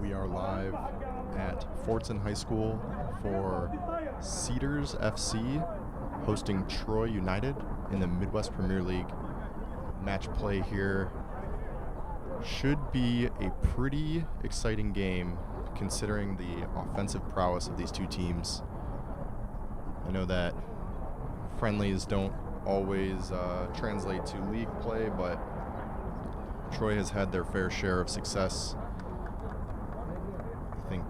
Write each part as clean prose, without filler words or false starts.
We are live at Fordson High School for Cedars FC hosting Troy United in the Midwest Premier League. Match play here should be a pretty exciting game considering the offensive prowess of these two teams. I know that friendlies don't always translate to league play, but Troy has had their fair share of success. I think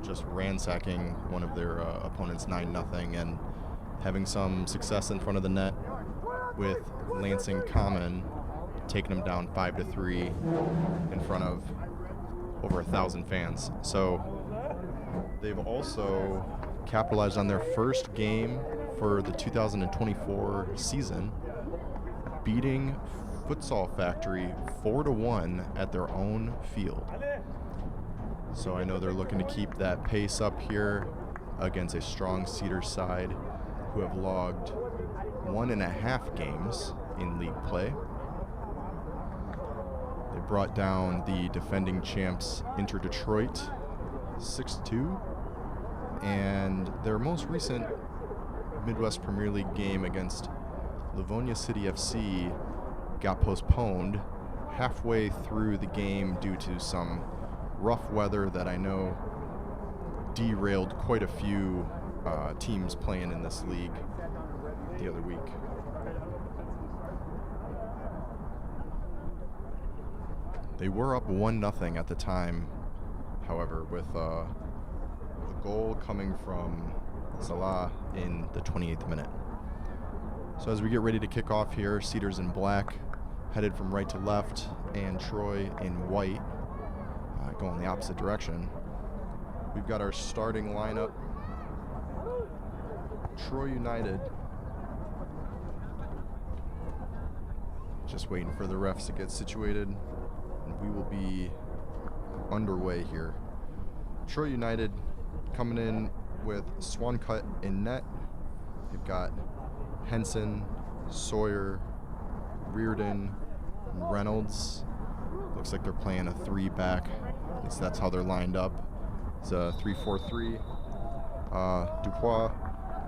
just ransacking one of their opponents 9-0 and having some success in front of the net with Lansing Common taking them down 5-3 in front of over 1,000 fans. So they've also capitalized on their first game for the 2024 season, beating Futsal Factory 4-1 at their own field. So I know they're looking to keep that pace up here against a strong Cedars side who have logged 1.5 games in league play. They brought down the defending champs Inter Detroit 6-2, and their most recent Midwest Premier League game against Livonia City FC got postponed halfway through the game due to some rough weather that I know derailed quite a few teams playing in this league the other week. They were up 1-0 at the time, however, with a goal coming from Salah in the 28th minute. So as we get ready to kick off here, Cedars in black, headed from right to left, and Troy in white, going the opposite direction. We've got our starting lineup. Troy United just waiting for the refs to get situated, and we will be underway here. Troy United coming in with Swancut in net. They've got Henson, Sawyer, Reardon, and Reynolds. Looks like they're playing a 3-back. At least that's how they're lined up. It's a 3-4-3. Dupois,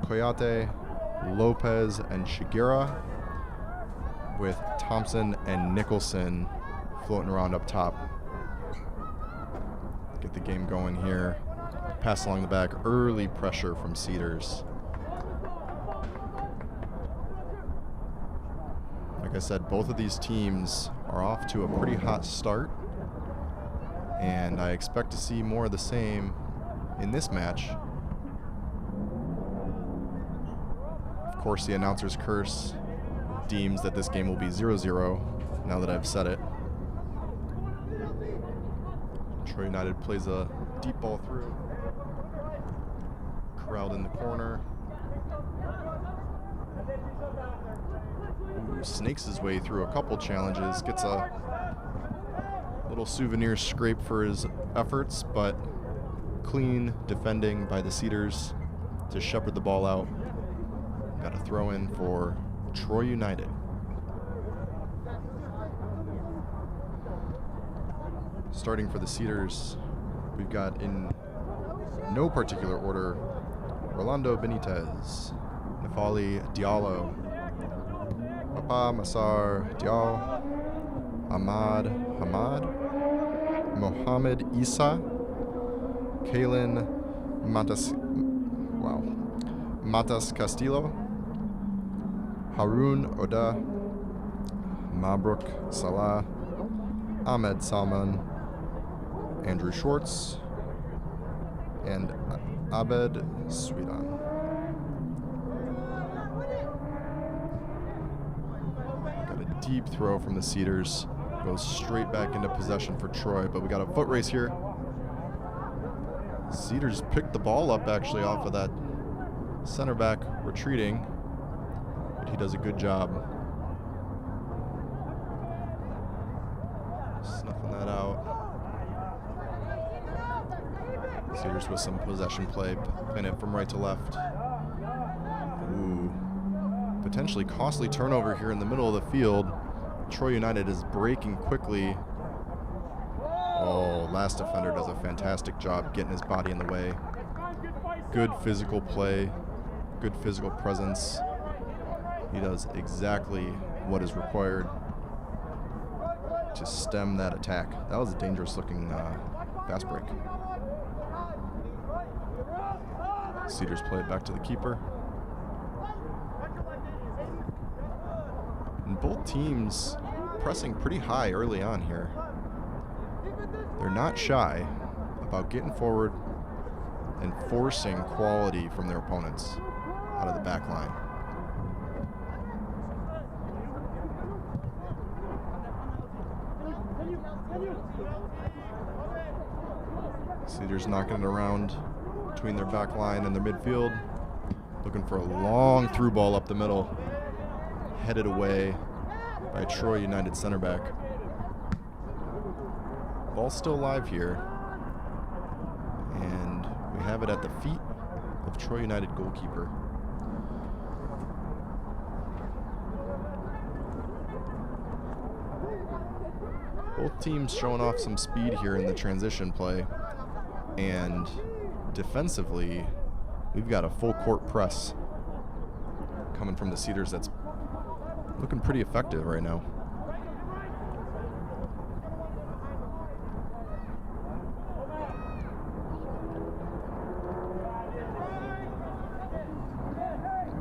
Coyote, Lopez, and Shigira, with Thompson and Nicholson floating around up top. Get the game going here. Pass along the back. Early pressure from Cedars. Like I said, both of these teams are off to a pretty hot start, and I expect to see more of the same in this match. Of course, the announcer's curse deems that this game will be 0-0 now that I've said it. Troy United plays a deep ball through. Corralled in the corner. Ooh, snakes his way through a couple challenges. Gets a little souvenir scrape for his efforts, but clean defending by the Cedars to shepherd the ball out. Got a throw in for Troy United. Starting for the Cedars, we've got in no particular order Rolando Benitez, Nafali Diallo, Papa Masar Dial, Ahmad Hamad, Mohamed Isa, Kalen Matas Castillo, Harun Oda, Mabruk Salah, Ahmed Salman, Andrew Schwartz, and Abed Swedan. Got a deep throw from the Cedars. Goes straight back into possession for Troy, but we got a foot race here. Cedars picked the ball up actually off of that center back retreating, but he does a good job snuffing that out. Cedars with some possession play, pin it from right to left. Ooh. potentially costly turnover here in the middle of the field. Troy United is breaking quickly. Oh, last defender does a fantastic job getting his body in the way. Good physical play, good physical presence. He does exactly what is required to stem that attack. That was a dangerous looking fast break. Cedars play it back to the keeper. And both teams pressing pretty high early on here. They're not shy about getting forward and forcing quality from their opponents out of the back line. Cedars knocking it around between their back line and their midfield, looking for a long through ball up the middle, headed away by Troy United center back. Ball's still live here, and we have it at the feet of Troy United goalkeeper. Both teams showing off some speed here in the transition play, and defensively, we've got a full court press coming from the Cedars that's looking pretty effective right now.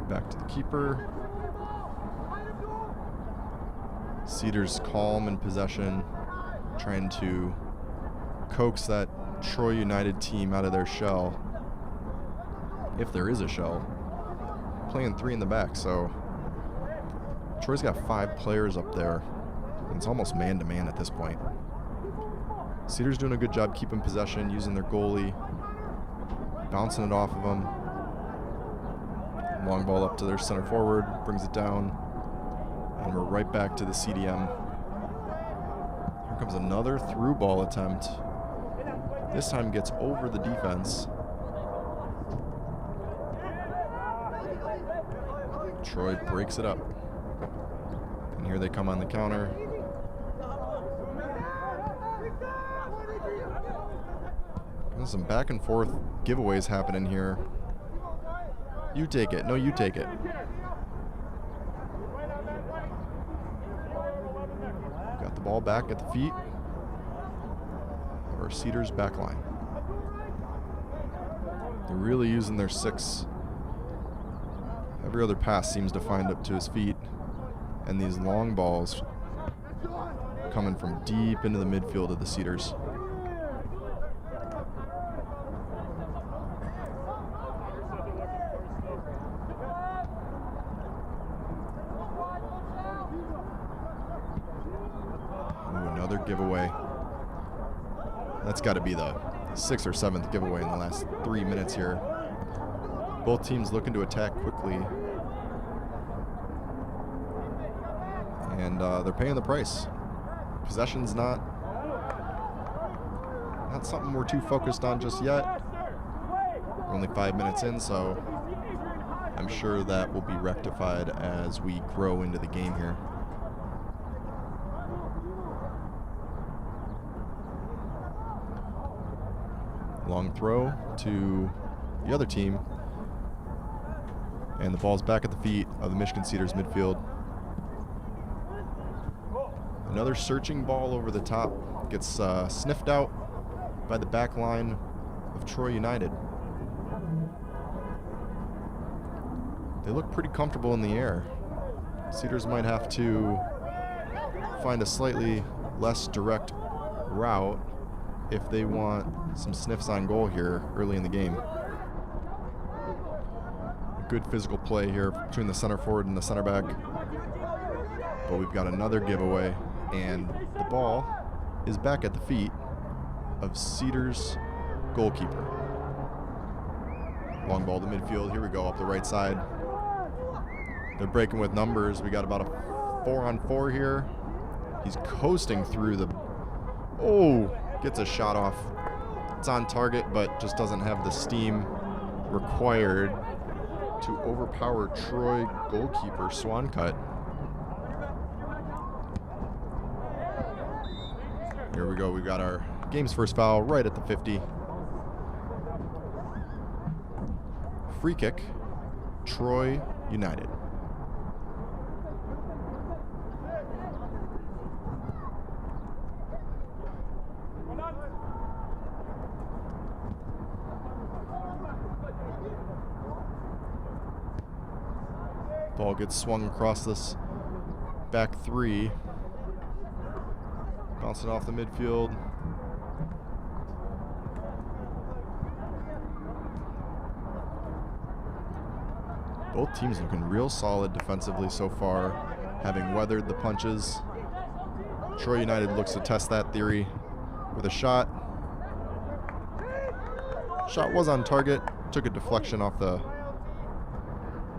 Back to the keeper. Cedars calm in possession, trying to coax that Troy United team out of their shell, if there is a shell. Playing 3 in the back, so Troy's got 5 players up there. It's almost man-to-man at this point. Cedars doing a good job keeping possession, using their goalie, bouncing it off of them. Long ball up to their center forward, brings it down, and we're right back to the CDM. Here comes another through ball attempt. This time gets over the defense. Troy breaks it up. And here they come on the counter. There's some back and forth giveaways happening here. You take it. No, you take it. Got the ball back at the feet of our Cedars back line. They're really using their 6. Every other pass seems to find up to his feet. And these long balls coming from deep into the midfield of the Cedars. Another giveaway. That's got to be the 6th or 7th giveaway in the last 3 minutes here. Both teams looking to attack quickly. And they're paying the price. Possession's not something we're too focused on just yet. We're only 5 minutes in, so I'm sure that will be rectified as we grow into the game here. Long throw to the other team. And the ball's back at the feet of the Michigan Cedars midfield. Another searching ball over the top. Gets sniffed out by the back line of Troy United. They look pretty comfortable in the air. Cedars might have to find a slightly less direct route if they want some sniffs on goal here early in the game. Good physical play here between the center forward and the center back. But we've got another giveaway, and the ball is back at the feet of Cedars goalkeeper. Long ball to midfield. Here we go up the right side. They're breaking with numbers. We got about a 4-on-4 here. He's coasting through the... Oh! Gets a shot off. It's on target, but just doesn't have the steam required to overpower Troy goalkeeper Swancut. Here we go. We got our game's first foul right at the 50. Free kick, Troy United. Ball gets swung across this back three. Bouncing off the midfield. Both teams looking real solid defensively so far, having weathered the punches. Troy United looks to test that theory with a shot. Shot was on target, took a deflection off the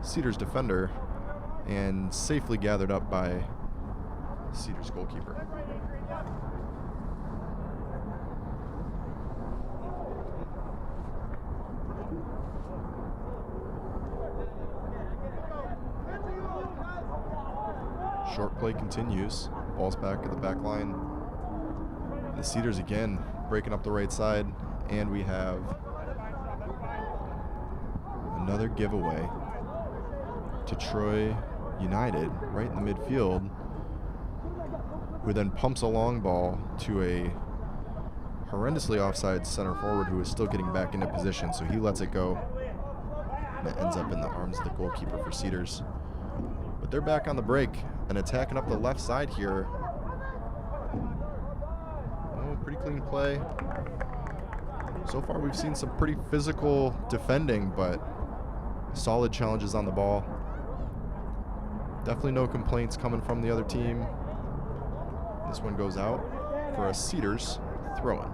Cedars defender and safely gathered up by Cedars goalkeeper. Short play continues. Ball's back at the back line. The Cedars again breaking up the right side, and we have another giveaway to Troy United right in the midfield, who then pumps a long ball to a horrendously offside center forward who is still getting back into position, so he lets it go, and it ends up in the arms of the goalkeeper for Cedars. But they're back on the break and attacking up the left side here. Oh, pretty clean play. So far we've seen some pretty physical defending, but solid challenges on the ball. Definitely no complaints coming from the other team. This one goes out for a Cedars throw-in.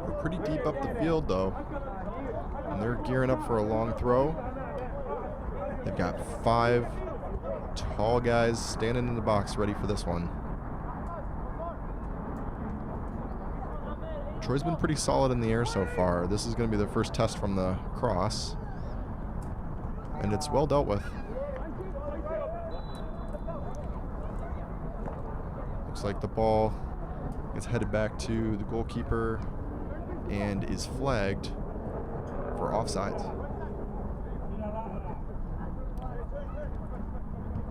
We're pretty deep up the field though, and they're gearing up for a long throw. They've got 5 tall guys standing in the box ready for this one. Troy's been pretty solid in the air so far. This is going to be their first test from the cross, and it's well dealt with. Looks like the ball gets headed back to the goalkeeper and is flagged for offsides.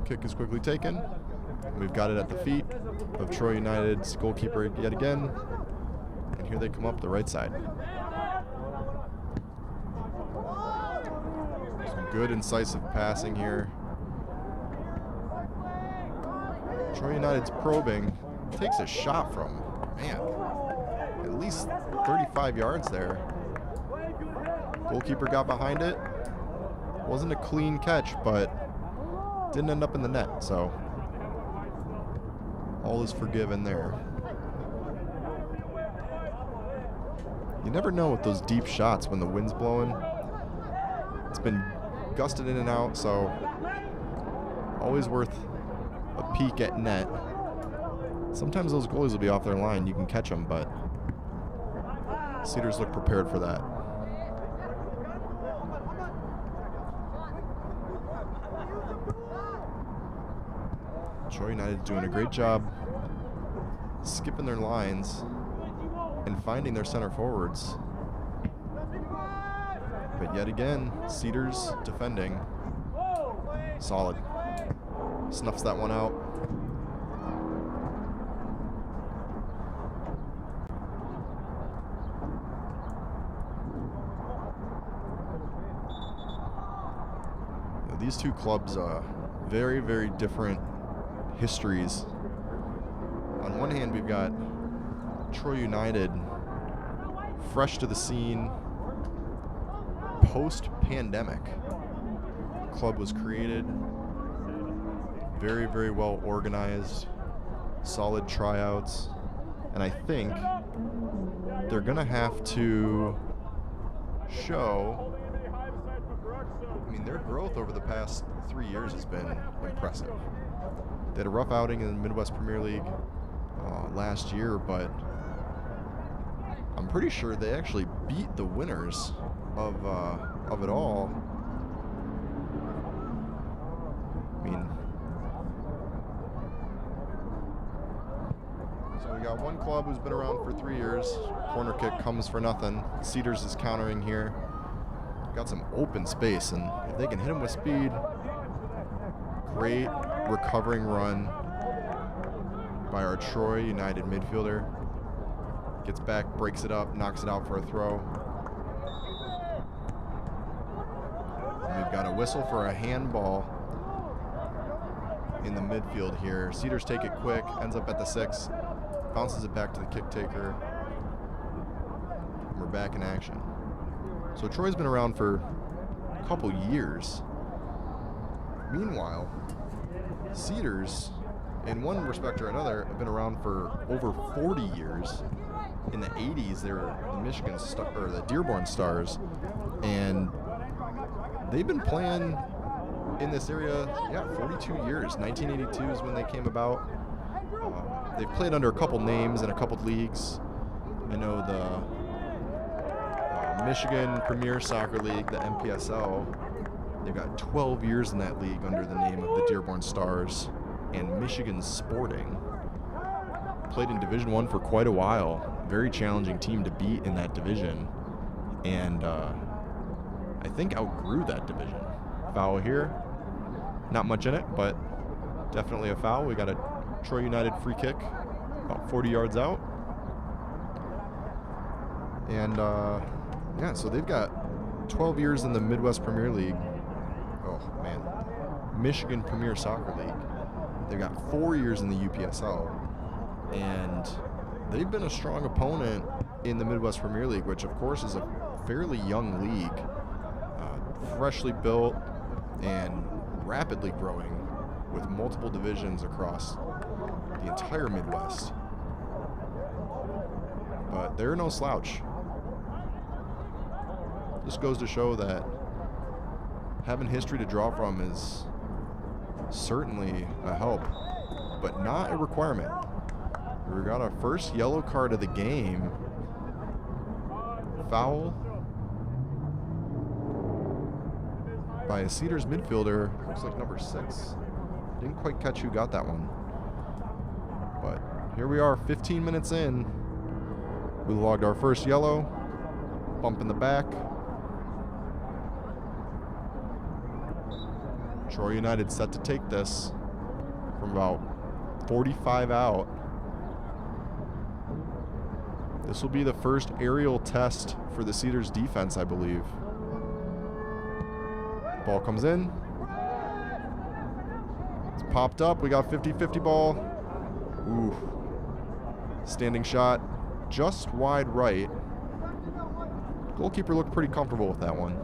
Kick is quickly taken. We've got it at the feet of Troy United's goalkeeper yet again. And here they come up the right side. Some good incisive passing here. Troy United's probing. Takes a shot from, man, at least 35 yards there. Goalkeeper got behind it. Wasn't a clean catch, but didn't end up in the net, so all is forgiven there. You never know with those deep shots when the wind's blowing. It's been gusted in and out, so always worth a peek at net. Sometimes those goalies will be off their line. You can catch them, but Cedars look prepared for that. Troy United doing a great job skipping their lines and finding their center forwards. But yet again, Cedars defending solid. Snuffs that one out. Now, these two clubs are very, very different histories. On one hand, we've got Troy United, fresh to the scene, post-pandemic. The club was created, very, very well organized, solid tryouts, and I think they're gonna have to show, I mean, their growth over the past 3 years has been impressive. They had a rough outing in the Midwest Premier League last year, but I'm pretty sure they actually beat the winners of it all. I mean, so we got one club who's been around for 3 years. Corner kick comes for nothing. Cedars is countering here. Got some open space, and if they can hit him with speed, great recovering run by our Troy United midfielder. Gets back, breaks it up, knocks it out for a throw. And we've got a whistle for a handball in the midfield here. Cedars take it quick, ends up at the 6, bounces it back to the kick taker. We're back in action. So Troy's been around for a couple years. Meanwhile, Cedars, in one respect or another, have been around for over 40 years. In the 80s, they were the Michigan or the Dearborn Stars, and they've been playing in this area, 42 years. 1982 is when they came about. They've played under a couple names in a couple leagues. I know the Michigan Premier Soccer League, the MPSL. They've got 12 years in that league under the name of the Dearborn Stars. And Michigan Sporting played in Division I for quite a while. Very challenging team to beat in that division. And I think outgrew that division. Foul here. Not much in it, but definitely a foul. We got a Troy United free kick about 40 yards out. And so they've got 12 years in the Midwest Premier League. Oh, man. Michigan Premier Soccer League. They've got 4 years in the UPSL. And they've been a strong opponent in the Midwest Premier League, which, of course, is a fairly young league. Freshly built and rapidly growing with multiple divisions across the entire Midwest. But they're no slouch. This goes to show that having history to draw from is certainly a help, but not a requirement. We got our first yellow card of the game. Foul by a Cedars midfielder. Looks like number 6. Didn't quite catch who got that one. But here we are, 15 minutes in. We logged our first yellow. Bump in the back. Troy United set to take this from about 45 out. This will be the first aerial test for the Cedars defense, I believe. Ball comes in. It's popped up. We got 50-50 ball. Ooh. Standing shot just wide right. Goalkeeper looked pretty comfortable with that one.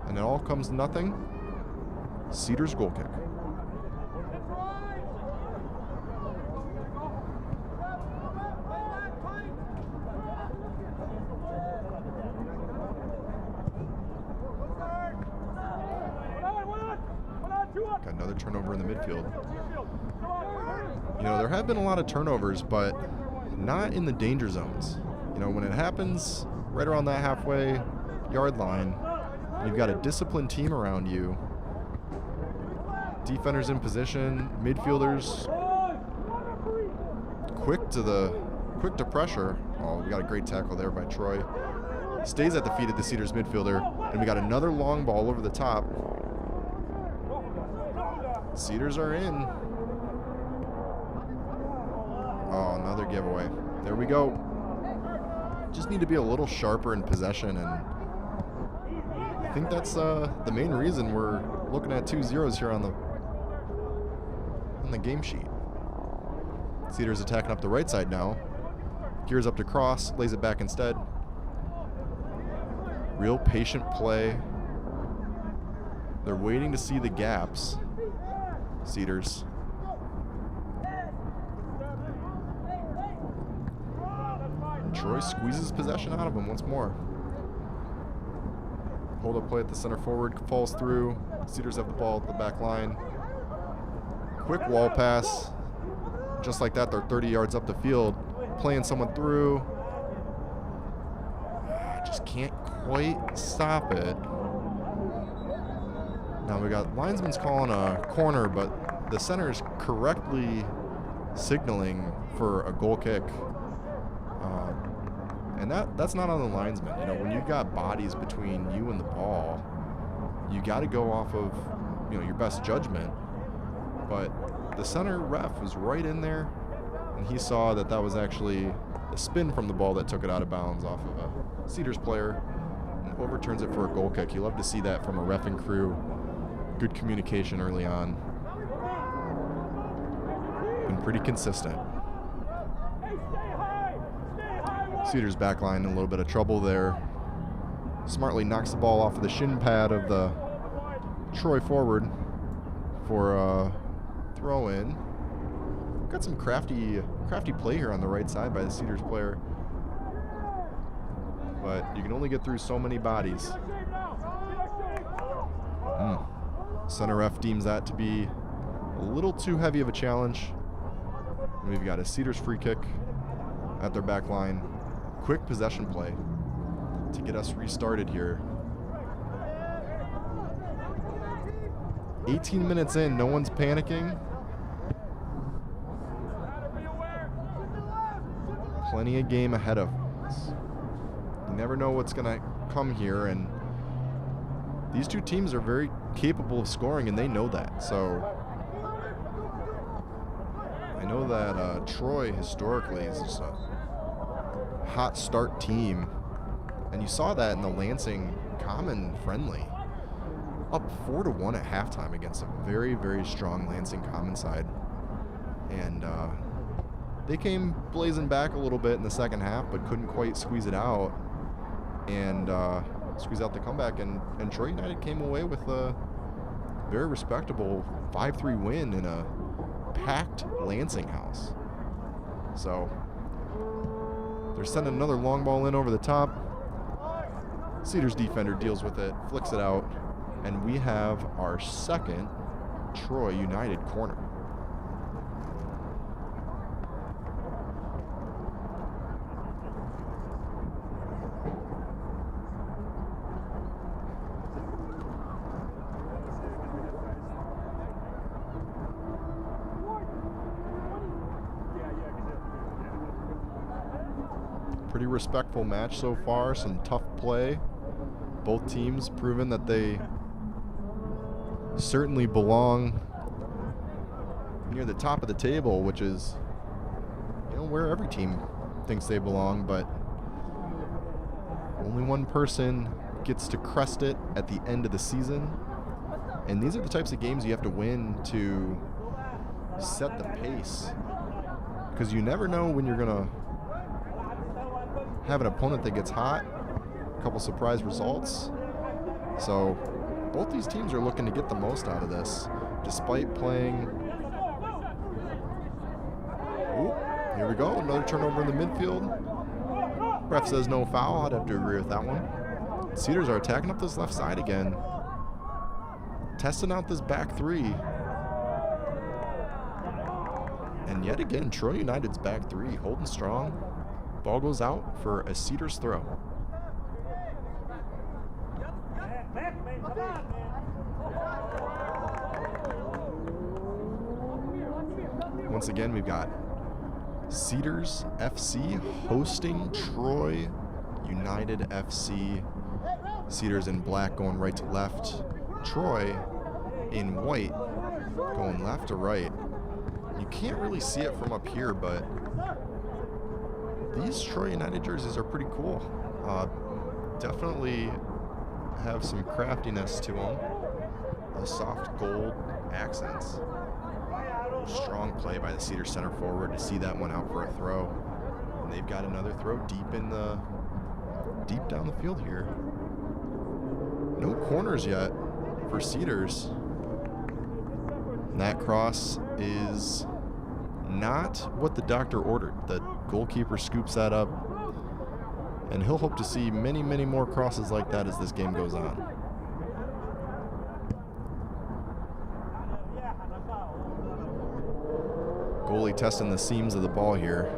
And it all comes to nothing. Cedars goal kick. Got another turnover in the midfield. You know, there have been a lot of turnovers, but not in the danger zones. You know, when it happens right around that halfway yard line, you've got a disciplined team around you. Defenders in position, midfielders quick to pressure. Oh, we got a great tackle there by Troy. Stays at the feet of the Cedars midfielder, and we got another long ball over the top. Cedars are in. Oh, another giveaway. There we go. Just need to be a little sharper in possession, and I think that's the main reason we're looking at 2-0s here on the game sheet. Cedars attacking up the right side now. Gears up to cross, lays it back instead. Real patient play. They're waiting to see the gaps. Cedars. And Troy squeezes possession out of him once more. Hold up play at the center forward, falls through. Cedars have the ball at the back line. Quick wall pass. Just like that, they're 30 yards up the field, playing someone through. can't quite stop it. Now we got linesman's calling a corner, but the center is correctly signaling for a goal kick. And that's not on the linesman. You know, when you've got bodies between you and the ball, you got to go off of, you know, your best judgment. But the center ref was right in there, and he saw that that was actually a spin from the ball that took it out of bounds off of a Cedars player and overturns it for a goal kick. You love to see that from a ref and crew. Good communication early on. Been pretty consistent. Cedars backline in a little bit of trouble there. Smartly knocks the ball off of the shin pad of the Troy forward for a throw in. Got some crafty play here on the right side by the Cedars player. But you can only get through so many bodies. Center ref deems that to be a little too heavy of a challenge. And we've got a Cedars free kick at their back line. Quick possession play to get us restarted here. 18 minutes in, no one's panicking. Plenty of game ahead of us. You never know what's going to come here, and these two teams are very capable of scoring, and they know that. So I know that Troy historically is just a hot start team, and you saw that in the Lansing Common friendly. Up 4-1 at halftime against a very, very strong Lansing Common side. And they came blazing back a little bit in the second half, but couldn't quite squeeze it out and squeeze out the comeback. And Troy United came away with a very respectable 5-3 win in a packed Lansing house. So they're sending another long ball in over the top. Cedars defender deals with it, flicks it out, and we have our second Troy United corner. Pretty respectful match so far, some tough play. Both teams proven that they certainly belong near the top of the table, which is, you know, where every team thinks they belong, but only one person gets to crest it at the end of the season. And these are the types of games you have to win to set the pace, because you never know when you're gonna have an opponent that gets hot, a couple surprise results. So both these teams are looking to get the most out of this, despite playing. Ooh, here we go, another turnover in the midfield. Ref says no foul. I'd have to agree with that one. Cedars are attacking up this left side again, testing out this back three. And yet again, Troy United's back three holding strong. Ball goes out for a Cedars throw. Once again, we've got Cedars FC hosting Troy United FC. Cedars in black going right to left. Troy in white going left to right. You can't really see it from up here, but these Troy United jerseys are pretty cool. Definitely have some craftiness to them. The soft gold accents. Strong play by the Cedars center forward to see that one out for a throw. And they've got another throw deep down the field here. No corners yet for Cedars. And that cross is not what the doctor ordered. The goalkeeper scoops that up, and he'll hope to see many, many more crosses like that as this game goes on. Goalie testing the seams of the ball here,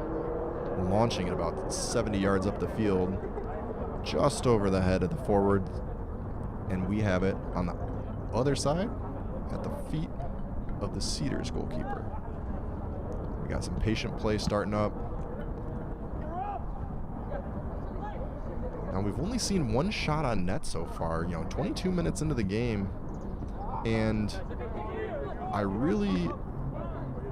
launching it about 70 yards up the field. just over the head of the forward. And we have it on the other side at the feet of the Cedars goalkeeper. We got some patient play starting up. Now, we've only seen one shot on net so far, 22 minutes into the game. And I really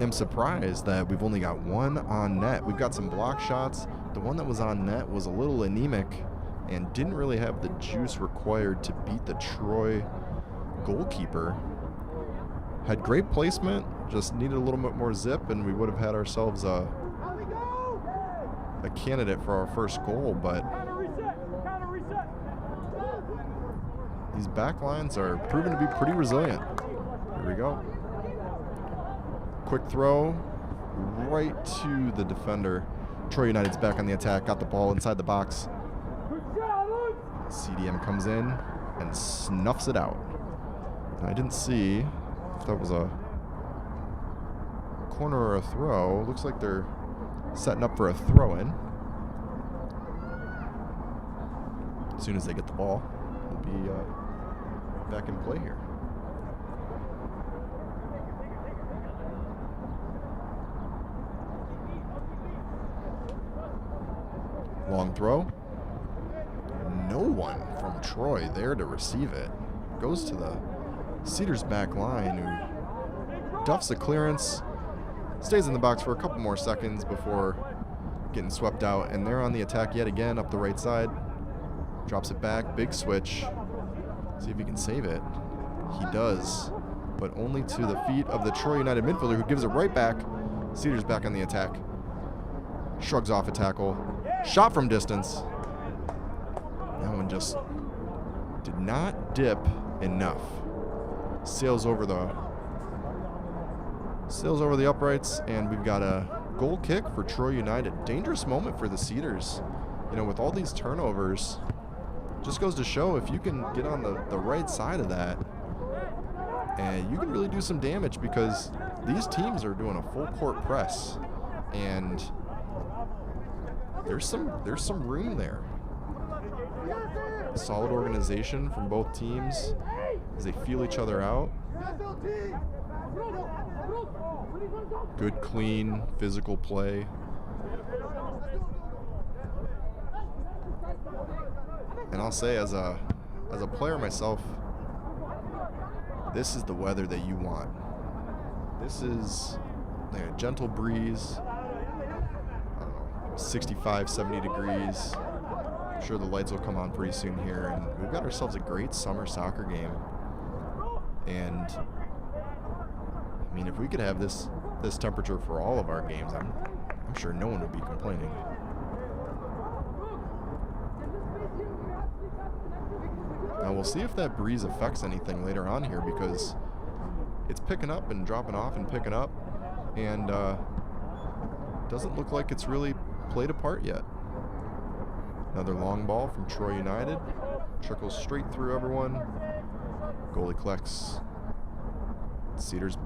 am surprised that we've only got one on net. We've got some block shots. The one that was on net was a little anemic and didn't really have the juice required to beat the Troy goalkeeper. Had great placement, just needed a little bit more zip, and we would have had ourselves a candidate for our first goal, but these back lines are proven to be pretty resilient. Here we go. Quick throw right to the defender. Troy United's back on the attack, got the ball inside the box. CDM comes in and snuffs it out. I didn't see if that was a corner or a throw. Looks like they're setting up for a throw-in. As soon as they get the ball, we'll be back in play here. Long throw. No one from Troy there to receive it. Goes to the Cedars back line, who duffs a clearance, stays in the box for a couple more seconds before getting swept out, and they're on the attack yet again up the right side. Drops it back, big switch. See if he can save it. He does, but only to the feet of the Troy United midfielder, who gives it right back. Cedars back on the attack. Shrugs off a tackle. Shot from distance. That one just did not dip enough. Sails over the uprights, and we've got a goal kick for Troy United. Dangerous moment for the Cedars. With all these turnovers, just goes to show if you can get on the right side of that, and you can really do some damage, because these teams are doing a full court press, and there's some room there. Solid organization from both teams as they feel each other out. Good, clean, physical play. And I'll say, as a player myself, this is the weather that you want. This is like a gentle breeze. 65, 70 degrees. I'm sure the lights will come on pretty soon here, and we've got ourselves a great summer soccer game. And if we could have this temperature for all of our games, I'm sure no one would be complaining. Now we'll see if that breeze affects anything later on here, because it's picking up and dropping off and picking up, and doesn't look like it's really played a part yet. Another long ball from Troy United. Trickles straight through everyone. Goalie collects. Cedars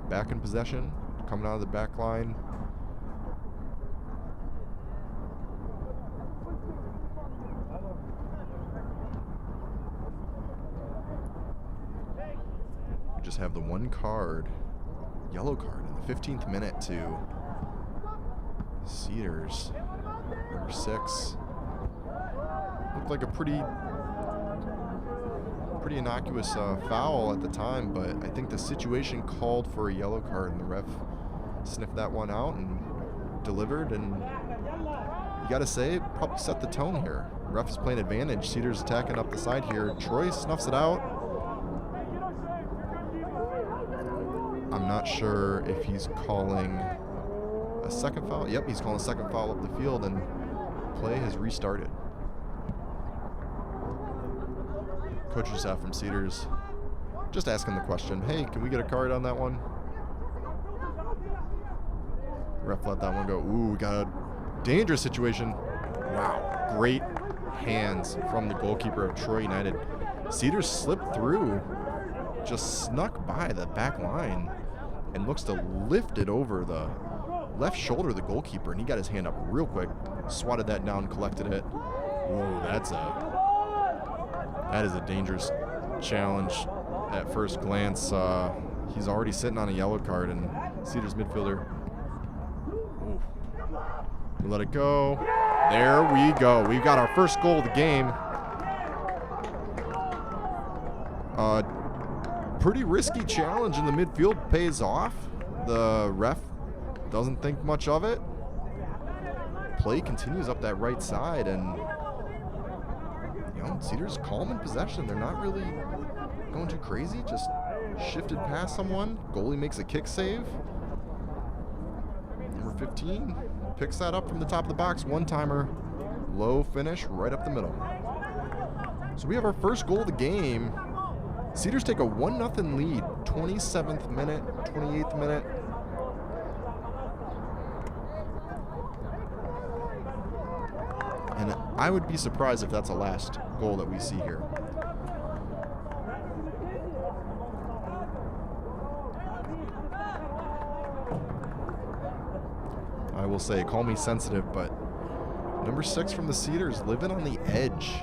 back in possession, coming out of the back line. We just have the one card, yellow card, in the 15th minute to Cedars, number 6. Looked like a pretty innocuous foul at the time, but I think the situation called for a yellow card, and the ref sniffed that one out and delivered. And you got to say, it probably set the tone here. The ref is playing advantage. Cedars attacking up the side here. Troy snuffs it out. I'm not sure if he's calling a second foul. Yep, he's calling a second foul up the field, and play has restarted. Coaching staff from Cedars just asking the question, hey, can we get a card on that one? Ref let that one go. Ooh, we got a dangerous situation. Wow, great hands from the goalkeeper of Troy United. Cedars slipped through, just snuck by the back line, and looks to lift it over the left shoulder of the goalkeeper, and he got his hand up real quick, swatted that down, collected it, Ooh, that is a dangerous challenge at first glance. He's already sitting on a yellow card, and Cedars midfielder. Ooh. We let it go. There we go. We've got our first goal of the game. Pretty risky challenge in the midfield pays off. The ref doesn't think much of it. Play continues up that right side, and Cedars calm in possession. They're not really going too crazy. Just shifted past someone. Goalie makes a kick save. Number 15 picks that up from the top of the box. One-timer, low finish, right up the middle. So we have our first goal of the game. Cedars take a 1-0 lead. 27th minute, 28th minute. And I would be surprised if that's the last goal that we see here. I will say, call me sensitive, but number 6 from the Cedars living on the edge.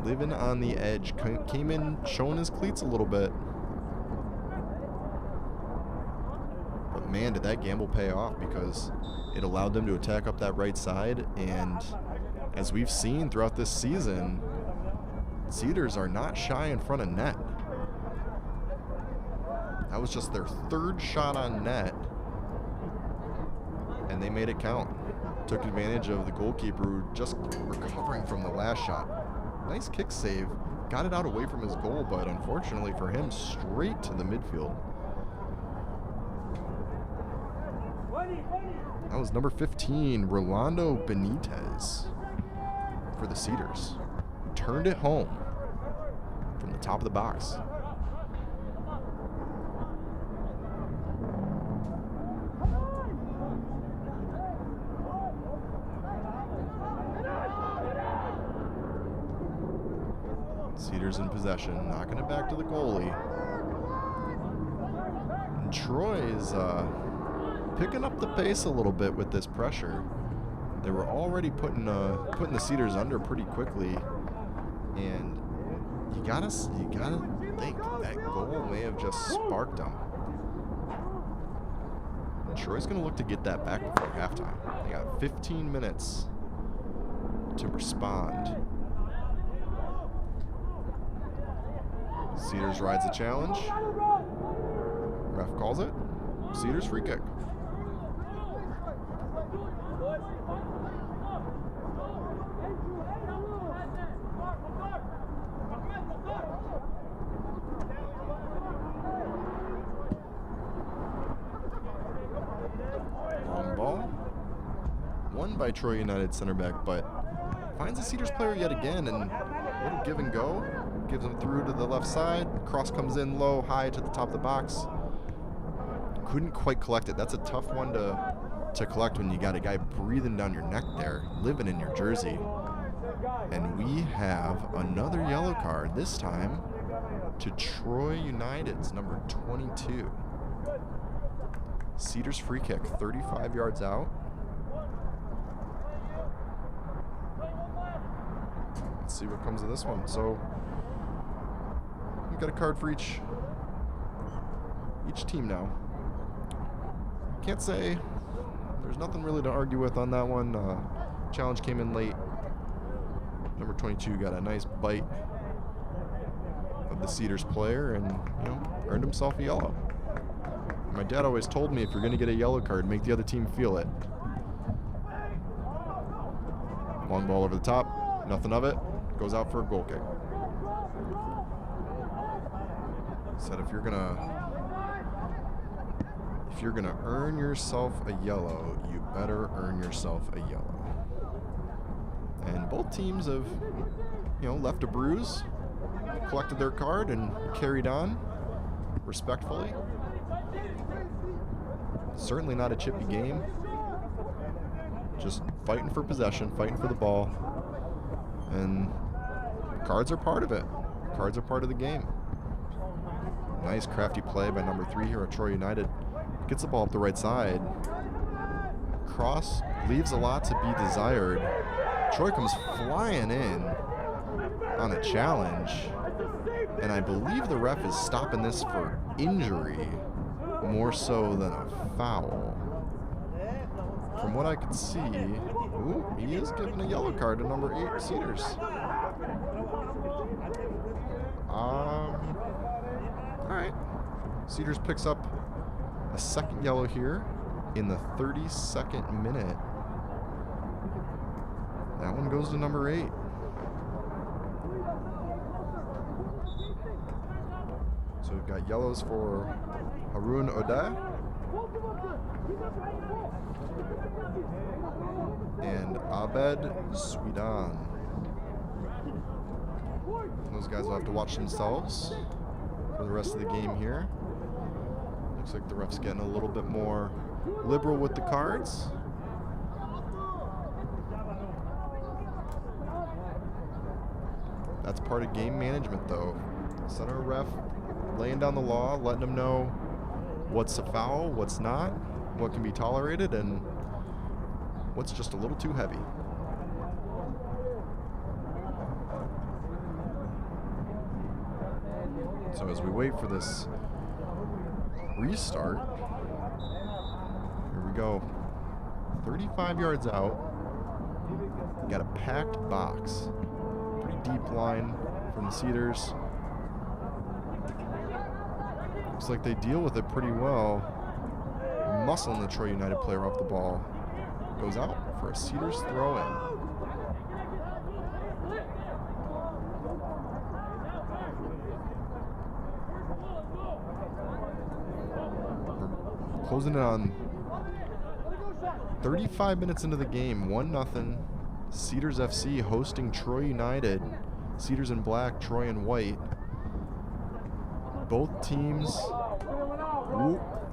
Living on the edge. Came in showing his cleats a little bit. But man, did that gamble pay off, because it allowed them to attack up that right side. And as we've seen throughout this season, Cedars are not shy in front of net. That was just their 3rd shot on net, and they made it count. Took advantage of the goalkeeper who just recovering from the last shot. Nice kick save. Got it out away from his goal, but unfortunately for him, straight to the midfield. That was number 15, Rolando Benitez for the Cedars. Turned it home from the top of the box. Cedars in possession, knocking it back to the goalie. And Troy's picking up the pace a little bit with this pressure. They were already putting the Cedars under pretty quickly, and you gotta think that goal may have just sparked them. And Troy's gonna look to get that back before halftime. They got 15 minutes to respond. Cedars rides the challenge. Ref calls it. Cedars free kick. Long ball. Won by Troy United center back, but finds a Cedars player yet again, and a little give and go. Gives him through to the left side. Cross comes in low, high to the top of the box. Couldn't quite collect it. That's a tough one to collect when you got a guy breathing down your neck there, living in your jersey. And we have another yellow card, this time to Troy United's number 22. Cedars free kick, 35 yards out. Let's see what comes of this one. So we've got a card for each team now. Can't say there's nothing really to argue with on that one. Challenge came in late. Number 22 got a nice bite of the Cedars player, and earned himself a yellow. My dad always told me, if you're going to get a yellow card, make the other team feel it. Long ball over the top, nothing of it. Goes out for a goal kick. Said if you're gonna earn yourself a yellow, you better earn yourself a yellow. And both teams have, left a bruise, collected their card, and carried on respectfully. Certainly not a chippy game. Just fighting for possession, fighting for the ball. And cards are part of it. Cards are part of the game. Nice crafty play by number 3 here at Troy United. Gets the ball up the right side. Cross leaves a lot to be desired. Troy comes flying in on a challenge, and I believe the ref is stopping this for injury more so than a foul. From what I could see, ooh, he is giving a yellow card to number 8, Cedars. All right. Cedars picks up a second yellow here in the 32nd minute. That one goes to number 8. So we've got yellows for Harun Odeh and Abed Swedan. Those guys will have to watch themselves for the rest of the game here. Looks like the ref's getting a little bit more liberal with the cards. That's part of game management, though. Center ref laying down the law, letting them know what's a foul, what's not, what can be tolerated, and what's just a little too heavy. So as we wait for this restart, here we go. 35 yards out. Got a packed box. Pretty deep line from the Cedars. Looks like they deal with it pretty well. Muscling the Troy United player off the ball. Goes out for a Cedars throw-in. Closing it on 35 minutes into the game, 1-0. Cedars FC hosting Troy United. Cedars in black, Troy in white. Both teams,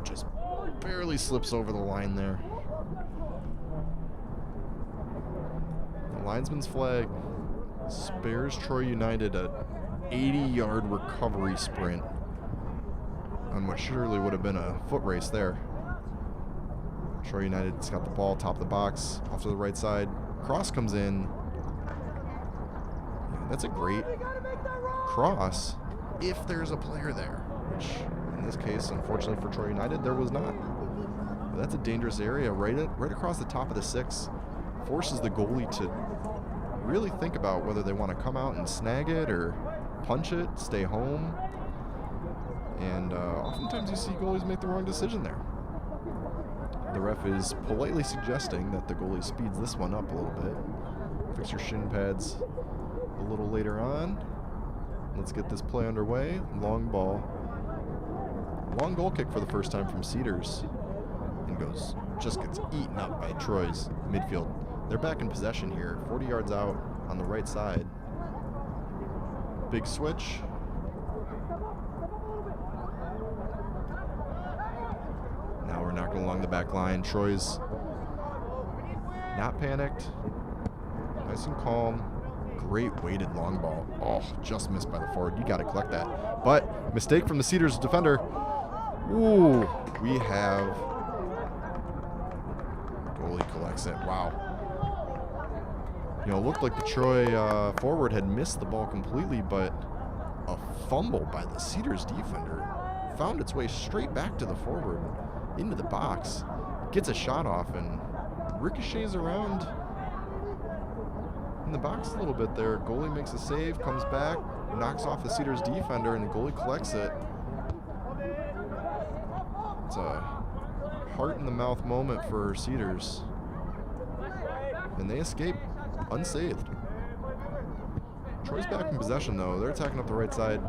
just barely slips over the line there. The linesman's flag spares Troy United a 80-yard recovery sprint on what surely would have been a foot race there. Troy United's got the ball, top of the box, off to the right side. Cross comes in. Yeah, that's a great cross if there's a player there, which in this case, unfortunately for Troy United, there was not. But that's a dangerous area right across the top of the 6. Forces the goalie to really think about whether they want to come out and snag it or punch it, stay home. And oftentimes you see goalies make the wrong decision there. The ref is politely suggesting that the goalie speeds this one up a little bit. Fix your shin pads a little later on. Let's get this play underway. Long ball. Long goal kick for the first time from Cedars. And just gets eaten up by Troy's midfield. They're back in possession here. 40 yards out on the right side. Big switch. Now we're knocking along the back line. Troy's not panicked. Nice and calm. Great weighted long ball. Oh, just missed by the forward. You got to collect that. But mistake from the Cedars defender. Ooh, we have. Goalie collects it. Wow. You know, it looked like the Troy forward had missed the ball completely, but a fumble by the Cedars defender found its way straight back to the forward into the box. Gets a shot off and ricochets around in the box a little bit there. Goalie makes a save, comes back, knocks off the Cedars defender, and the goalie collects it. It's a heart-in-the-mouth moment for Cedars. And they escape unsaved. Troy's back in possession, though. They're attacking up the right side.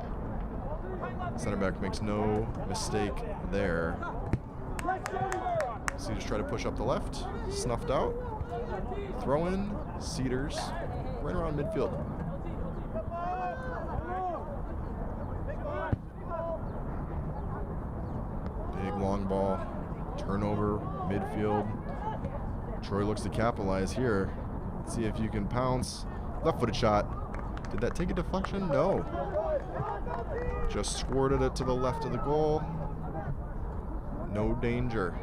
Center back makes no mistake there. Cedars try to push up the left. Snuffed out. Throw in. Cedars right around midfield. Big long ball. Turnover. Midfield. Troy looks to capitalize here. See if you can pounce. Left-footed shot. Did that take a deflection? No. Just squirted it to the left of the goal. No danger.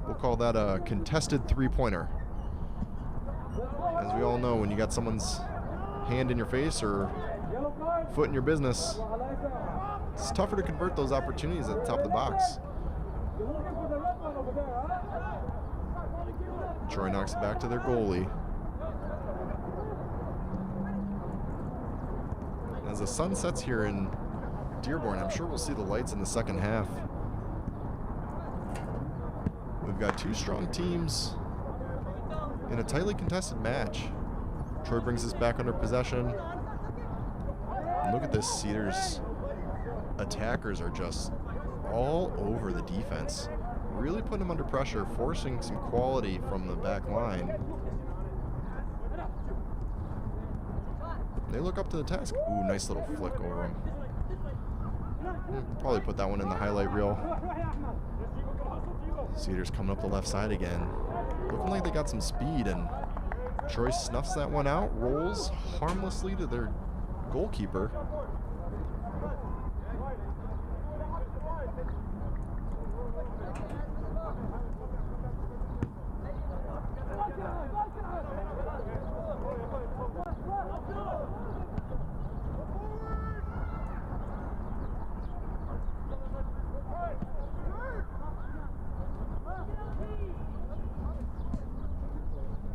We'll call that a contested three-pointer. As we all know, when you got someone's hand in your face or foot in your business, it's tougher to convert those opportunities at the top of the box. Troy knocks it back to their goalie. As the sun sets here in Dearborn, I'm sure we'll see the lights in the second half. We've got two strong teams in a tightly contested match. Troy brings us back under possession. And look at this, Cedars attackers are just all over the defense. Really putting them under pressure, forcing some quality from the back line. They look up to the task. Ooh, nice little flick over them. Probably put that one in the highlight reel. Cedars coming up the left side again. Looking like they got some speed, and Troy snuffs that one out, rolls harmlessly to their goalkeeper.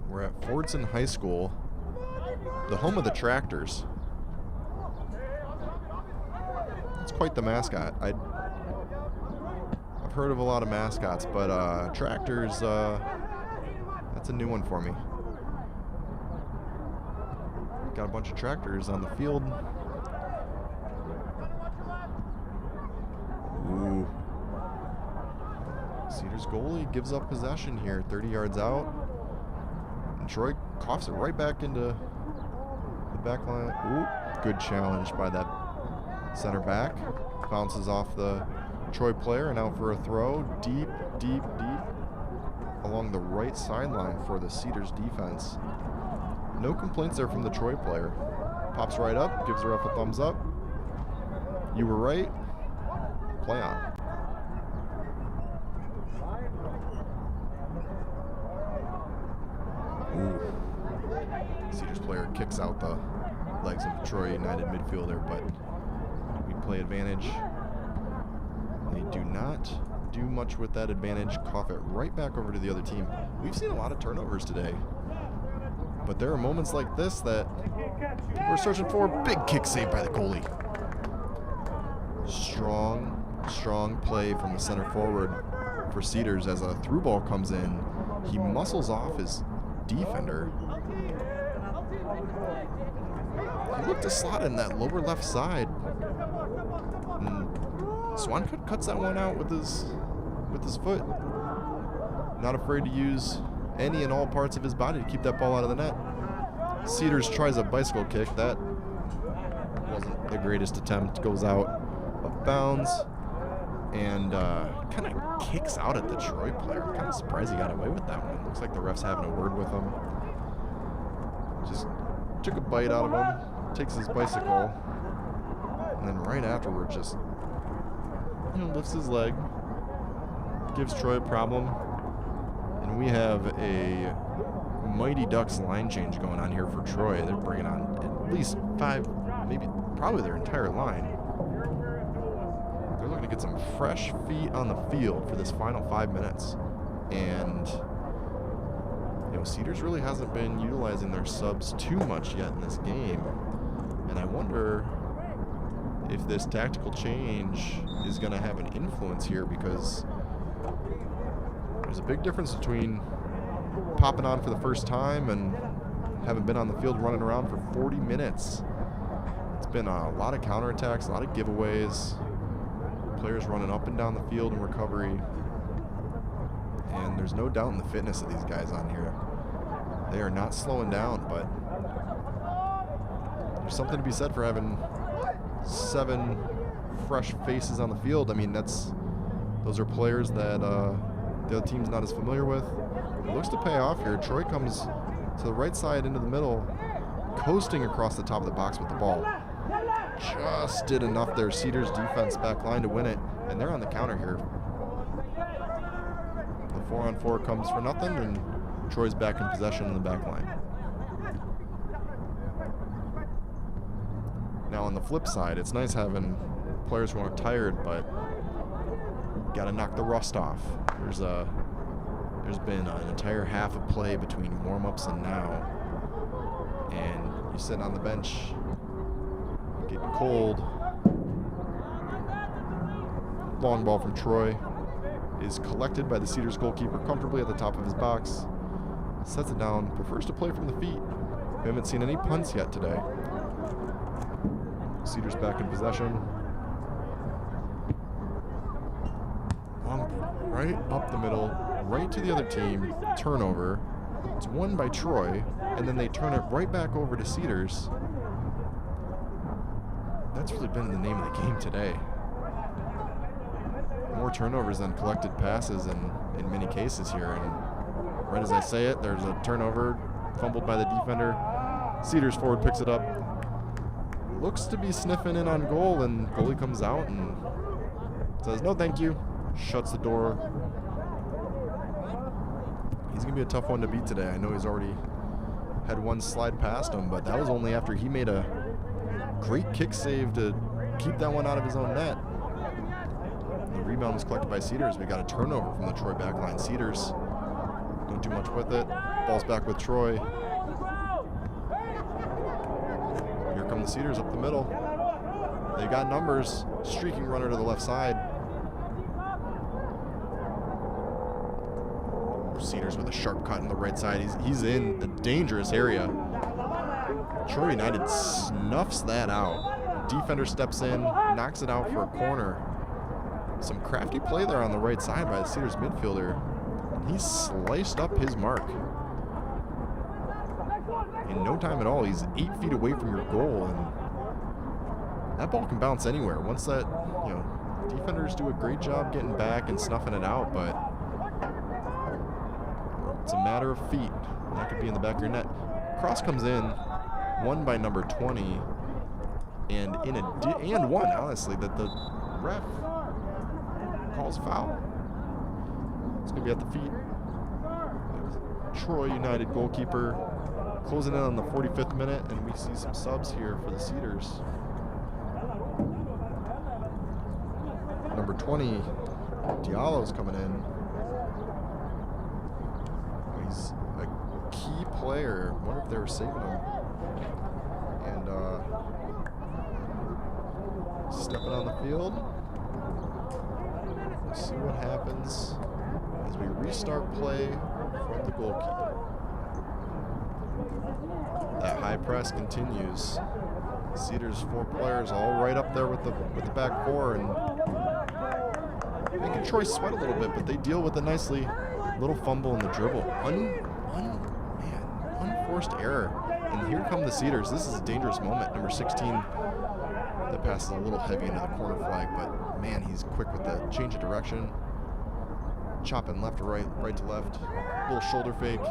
We're at Fordson High School, the home of the Tractors. It's quite the mascot. I've heard of a lot of mascots, but Tractors, that's a new one for me. Got a bunch of tractors on the field. Ooh. Cedars goalie gives up possession here, 30 yards out. Troy coughs it right back into the back line. Ooh, good challenge by that center back. Bounces off the Troy player and out for a throw. Deep, deep, deep along the right sideline for the Cedars defense. No complaints there from the Troy player. Pops right up, gives the ref a thumbs up. You were right. Play on. Ooh. Cedars player kicks out the legs of the Troy United midfielder, but we play advantage. They do not do much with that advantage. Cough it right back over to the other team. We've seen a lot of turnovers today, but there are moments like this that we're searching for. Big kick save by the goalie. Strong play from the center forward for Cedars as a through ball comes in. He muscles off his defender. He looked to slot in that lower left side. And Swan cuts that one out with his foot. Not afraid to use any and all parts of his body to keep that ball out of the net. Cedars tries a bicycle kick. That wasn't the greatest attempt. Goes out of bounds and kind of kicks out at the Troy player. I'm kind of surprised he got away with that one. Looks like the ref's having a word with him. Just took a bite out of him, takes his bicycle, and then right afterward just lifts his leg, gives Troy a problem, and we have a Mighty Ducks line change going on here for Troy. They're bringing on at least 5, maybe probably their entire line. They're looking to get some fresh feet on the field for this final 5 minutes. And Cedars really hasn't been utilizing their subs too much yet in this game. And I wonder if this tactical change is going to have an influence here, because there's a big difference between popping on for the first time and having been on the field running around for 40 minutes. It's been a lot of counterattacks, a lot of giveaways, players running up and down the field in recovery. And there's no doubt in the fitness of these guys on here. They are not slowing down, but there's something to be said for having 7 fresh faces on the field. I mean, those are players that the other team's not as familiar with. It looks to pay off here. Troy comes to the right side into the middle, coasting across the top of the box with the ball. Just did enough there. Cedars defense back line to win it, and they're on the counter here. The 4-on-4 comes for nothing, and Troy's back in possession in the back line. Now on the flip side, it's nice having players who aren't tired, but got to knock the rust off. There's been an entire half of play between warm-ups and now, and you're sitting on the bench, getting cold. Long ball from Troy is collected by the Cedars goalkeeper comfortably at the top of his box. Sets it down, prefers to play from the feet. We haven't seen any punts yet today. Cedars back in possession. Long, right up the middle, right to the other team. Turnover. It's won by Troy, and then they turn it right back over to Cedars. That's really been the name of the game today. More turnovers than collected passes in many cases here. And right as I say it, there's a turnover fumbled by the defender. Cedars forward picks it up. Looks to be sniffing in on goal, and goalie comes out and says, no thank you. Shuts the door. He's going to be a tough one to beat today. I know he's already had one slide past him, but that was only after he made a great kick save to keep that one out of his own net. The rebound was collected by Cedars. We got a turnover from the Troy backline. Cedars don't do much with it. Ball's back with Troy. Here come the Cedars up the middle. They got numbers. Streaking runner to the left side. Cedars with a sharp cut on the right side. He's in the dangerous area. Troy United snuffs that out. Defender steps in, knocks it out for a corner. Some crafty play there on the right side by the Cedars midfielder. And he sliced up his mark. In no time at all, he's 8 feet away from your goal, and that ball can bounce anywhere. Once that, defenders do a great job getting back and snuffing it out, but it's a matter of feet. That could be in the back of your net. Cross comes in, won by number 20, and one, honestly, that the ref calls foul. It's going to be at the feet. Troy United goalkeeper closing in on the 45th minute, and we see some subs here for the Cedars. Number 20, Diallo's coming in. He's a key player. I wonder if they were saving him. And stepping on the field. We'll see what happens as we restart play from the goalkeeper. That high press continues. Cedars 4 players all right up there with the back four, and making Troy sweat a little bit, but they deal with it nicely. Little fumble in the dribble. Unforced error. And here come the Cedars. This is a dangerous moment. Number 16, that pass is a little heavy into the corner flag, but man, he's quick with the change of direction. Chopping left to right, right to left. Little shoulder fake.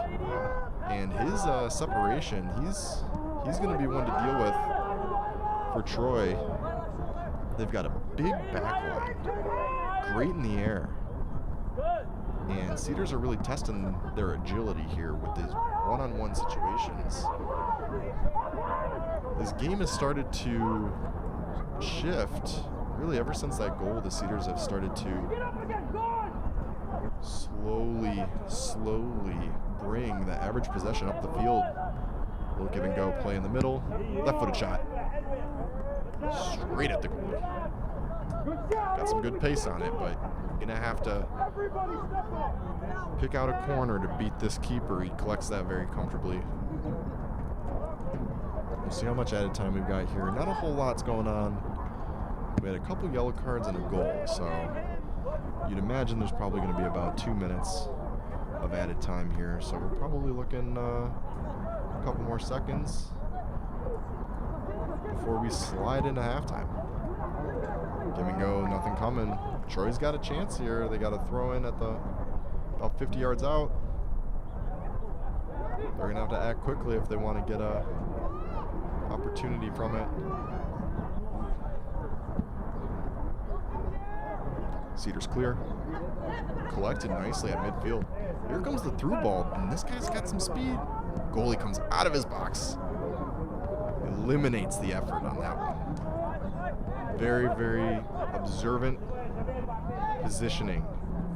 And his separation, he's going to be one to deal with for Troy. They've got a big back line. Great in the air. And Cedars are really testing their agility here with these one-on-one situations. This game has started to shift. Really, ever since that goal, the Cedars have started to slowly bring the average possession up the field. A little give and go play in the middle. Left-footed shot. Straight at the goal. Got some good pace on it, but gonna have to pick out a corner to beat this keeper. He collects that very comfortably. We'll see how much added time we've got here. Not a whole lot's going on. We had a couple yellow cards and a goal, so you'd imagine there's probably going to be about 2 minutes of added time here. So we're probably looking a couple more seconds before we slide into halftime. Give and go, nothing coming. Troy's got a chance here. They got to throw in at about 50 yards out. They're going to have to act quickly if they want to get a opportunity from it. Cedars clear. Collected nicely at midfield. Here comes the through ball, and this guy's got some speed. Goalie comes out of his box. Eliminates the effort on that one. Very, very observant positioning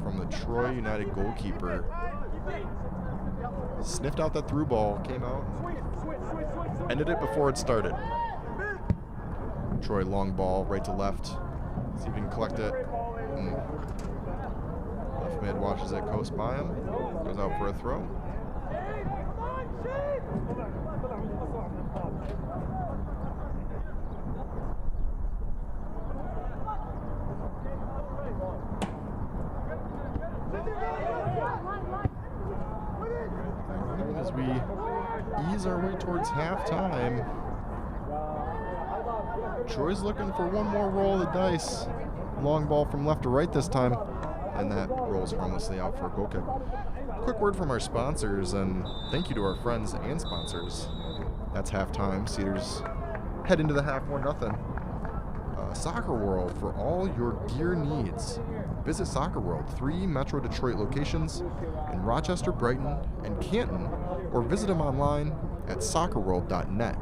from the Troy United goalkeeper. Sniffed out that through ball, came out, ended it before it started. Troy long ball, right to left. See if he can collect it. Left mid watches it coast by him. Goes out for a throw. As we ease our way towards halftime, Troy's looking for one more roll of the dice. Long ball from left to right this time, and that rolls harmlessly out for a goal kick. Quick word from our sponsors, and thank you to our friends and sponsors. That's halftime. Cedars head into the half 1-0. Soccer World for all your gear needs. Visit Soccer World, 3 Metro Detroit locations in Rochester, Brighton, and Canton, or visit them online at soccerworld.net.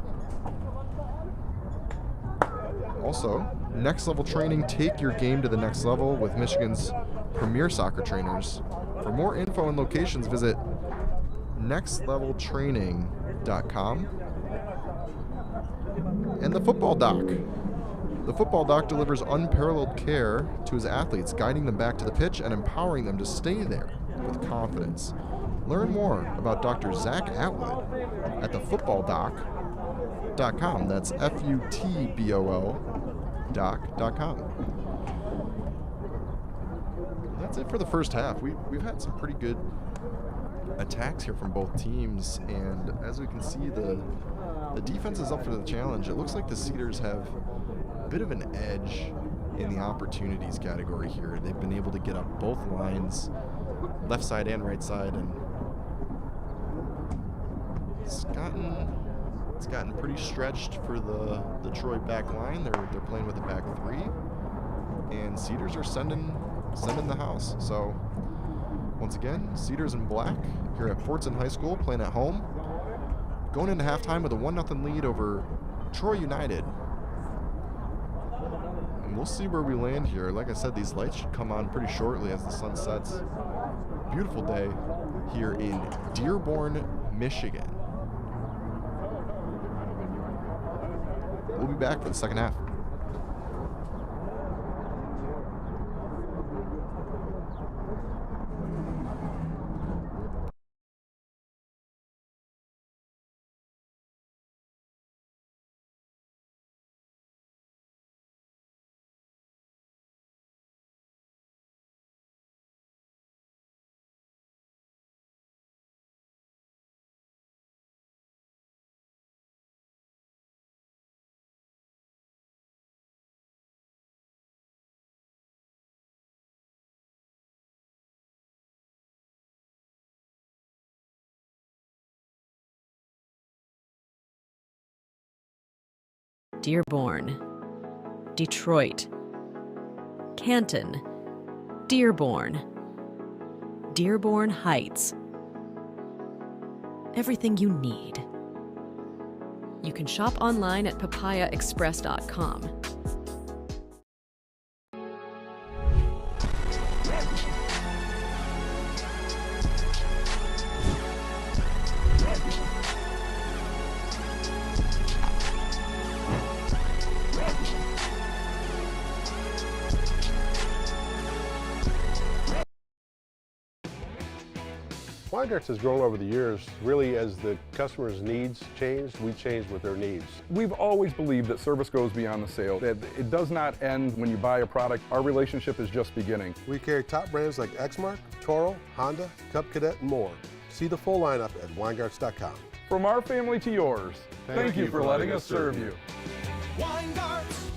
Also, Next Level Training, take your game to the next level with Michigan's premier soccer trainers. For more info and locations, visit nextleveltraining.com. And the Football Doc. The Football Doc delivers unparalleled care to his athletes, guiding them back to the pitch and empowering them to stay there with confidence. Learn more about Dr. Zach Atwood at thefootballdoc.com. That's FUTBOL doc.com. That's it for the first half. We've had some pretty good attacks here from both teams, and as we can see, the defense is up for the challenge. It looks like the Cedars have a bit of an edge in the opportunities category here. They've been able to get up both lines, left side and right side, and it's gotten pretty stretched for the Troy back line. They're playing with a back 3, and Cedars are sending the house. So once again, Cedars in black here at Fordson High School, playing at home, going into halftime with a 1-0 lead over Troy United. And we'll see where we land here. Like I said, these lights should come on pretty shortly as the sun sets. Beautiful day here in Dearborn, Michigan. We'll be back for the second half. Dearborn, Detroit, Canton, Dearborn, Dearborn Heights. Everything you need. You can shop online at papayaexpress.com. Weingarts has grown over the years. Really, as the customer's needs changed, we changed with their needs. We've always believed that service goes beyond the sale, that it does not end when you buy a product. Our relationship is just beginning. We carry top brands like Exmark, Toro, Honda, Cub Cadet, and more. See the full lineup at Weingarts.com. From our family to yours, thank you for letting us serve you. Weingarts,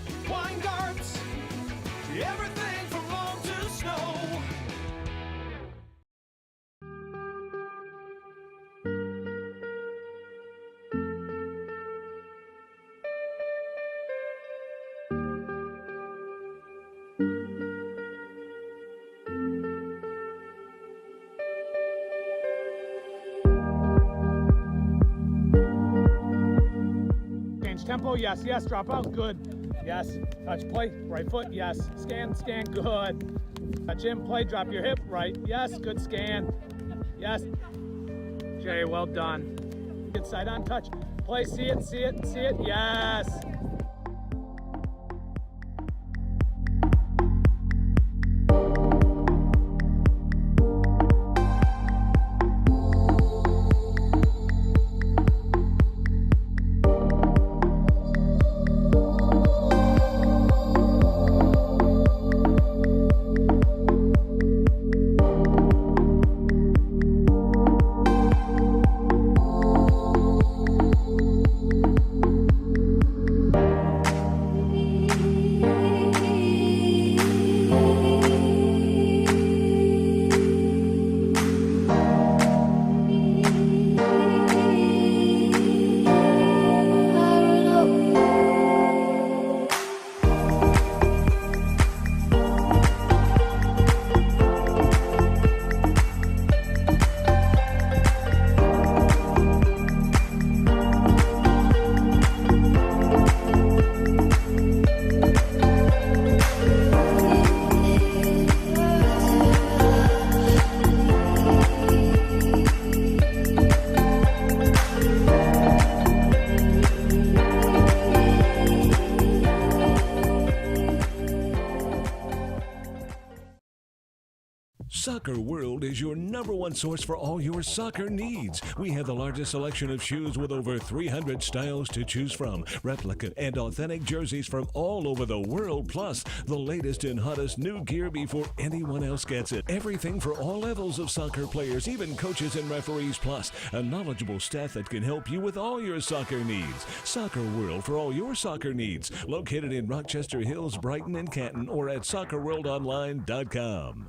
everything from lawn to snow. change. Tempo, yes, yes. Drop out, good. Yes. Touch, play, right foot, yes. Scan, scan, good. Touch in, play, drop your hip, right. Yes, good scan. Yes. Jay, well done. Good side on touch. Play, see it, see it, see it, yes. Soccer World is your #1 source for all your soccer needs. We have the largest selection of shoes with over 300 styles to choose from, replica and authentic jerseys from all over the world, plus the latest and hottest new gear before anyone else gets it. Everything for all levels of soccer players, even coaches and referees, plus a knowledgeable staff that can help you with all your soccer needs. Soccer World for all your soccer needs, located in Rochester Hills, Brighton, and Canton, or at soccerworldonline.com.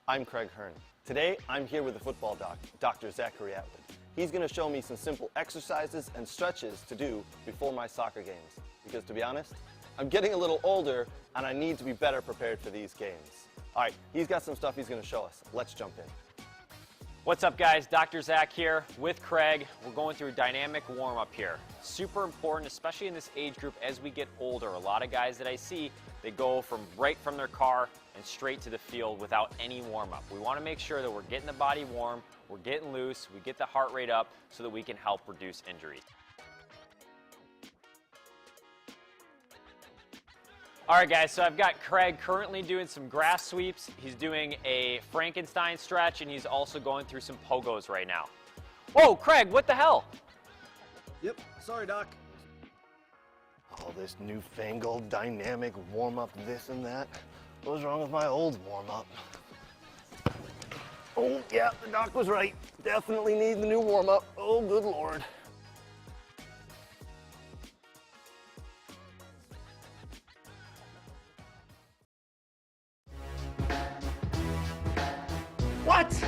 I'm Craig Hearn. Today, I'm here with the football doc, Dr. Zachary Atwood. He's going to show me some simple exercises and stretches to do before my soccer games. Because to be honest, I'm getting a little older and I need to be better prepared for these games. All right, he's got some stuff he's going to show us. Let's jump in. What's up, guys? Dr. Zach here with Craig. We're going through a dynamic warm-up here. Super important, especially in this age group as we get older. A lot of guys that I see, they go right from their car and straight to the field without any warm-up. We want to make sure that we're getting the body warm, we're getting loose, we get the heart rate up so that we can help reduce injuries. All right, guys, so I've got Craig currently doing some grass sweeps. He's doing a Frankenstein stretch, and he's also going through some pogos right now. Whoa, Craig, what the hell? Yep, sorry, Doc. All this newfangled dynamic warm-up, this and that. What was wrong with my old warm-up? Oh, yeah, the doc was right. Definitely need the new warm-up. Oh, good Lord. What?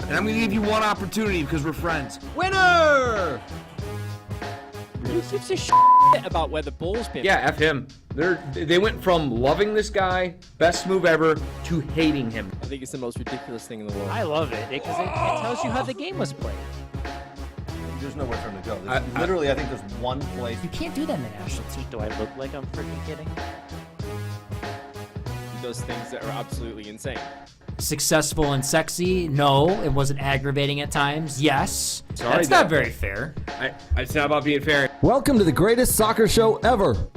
And I'm gonna give you one opportunity because we're friends. Winner! Who gives a shit about where the ball's been? Yeah, F him. They went from loving this guy, best move ever, to hating him. I think it's the most ridiculous thing in the world. I love it because it tells you how the game was played. There's nowhere for him to go. Literally, I think there's one place. You can't do that in the national team. Do I look like I'm freaking kidding? Those things that are absolutely insane. Successful and sexy? No. It wasn't aggravating at times? Yes. Sorry, that's not very fair. It's not about being fair. Welcome to the greatest soccer show ever.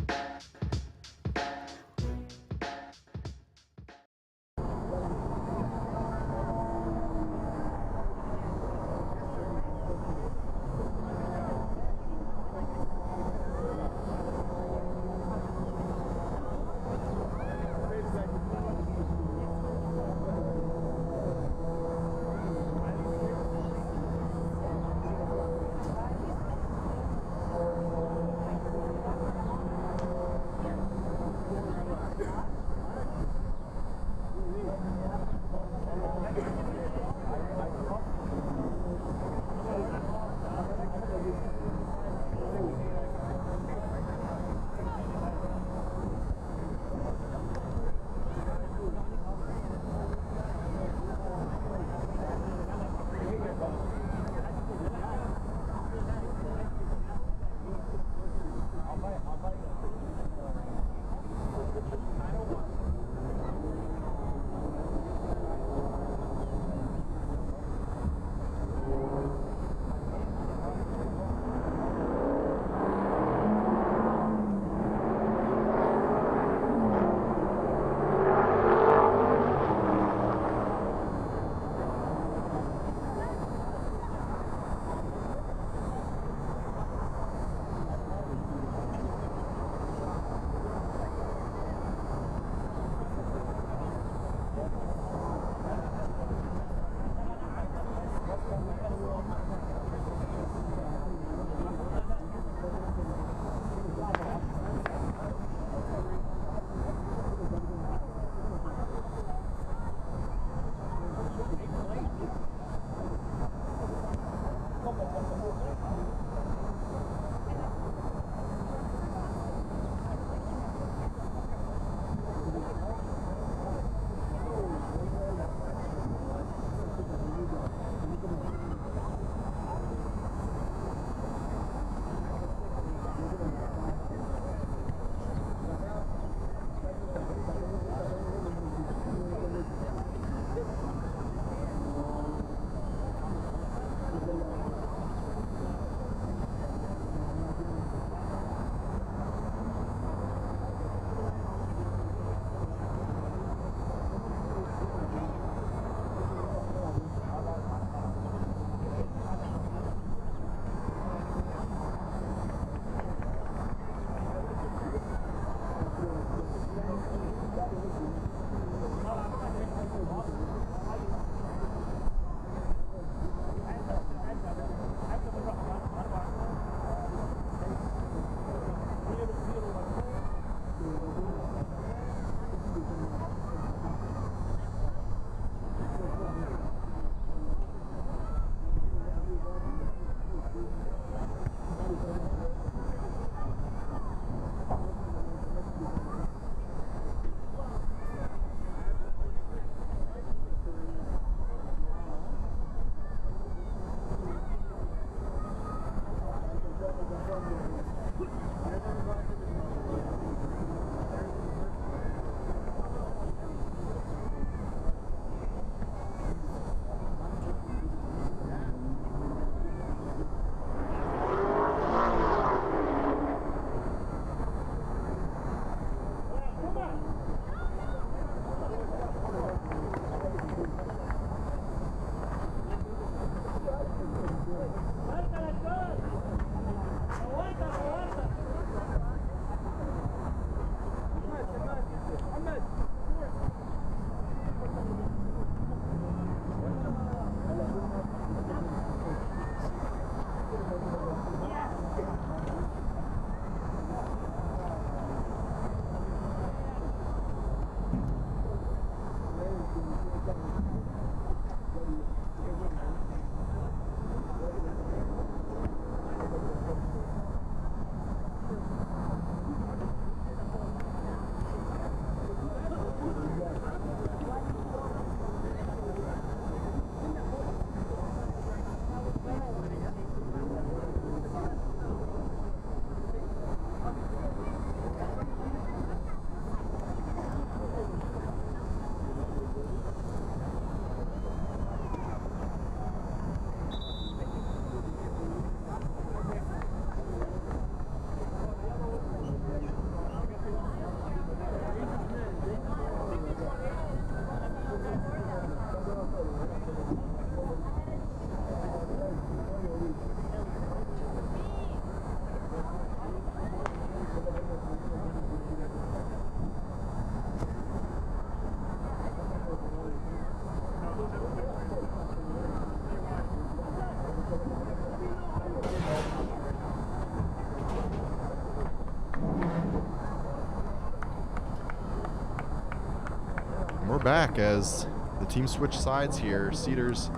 We're back as the team switch sides here. Cedars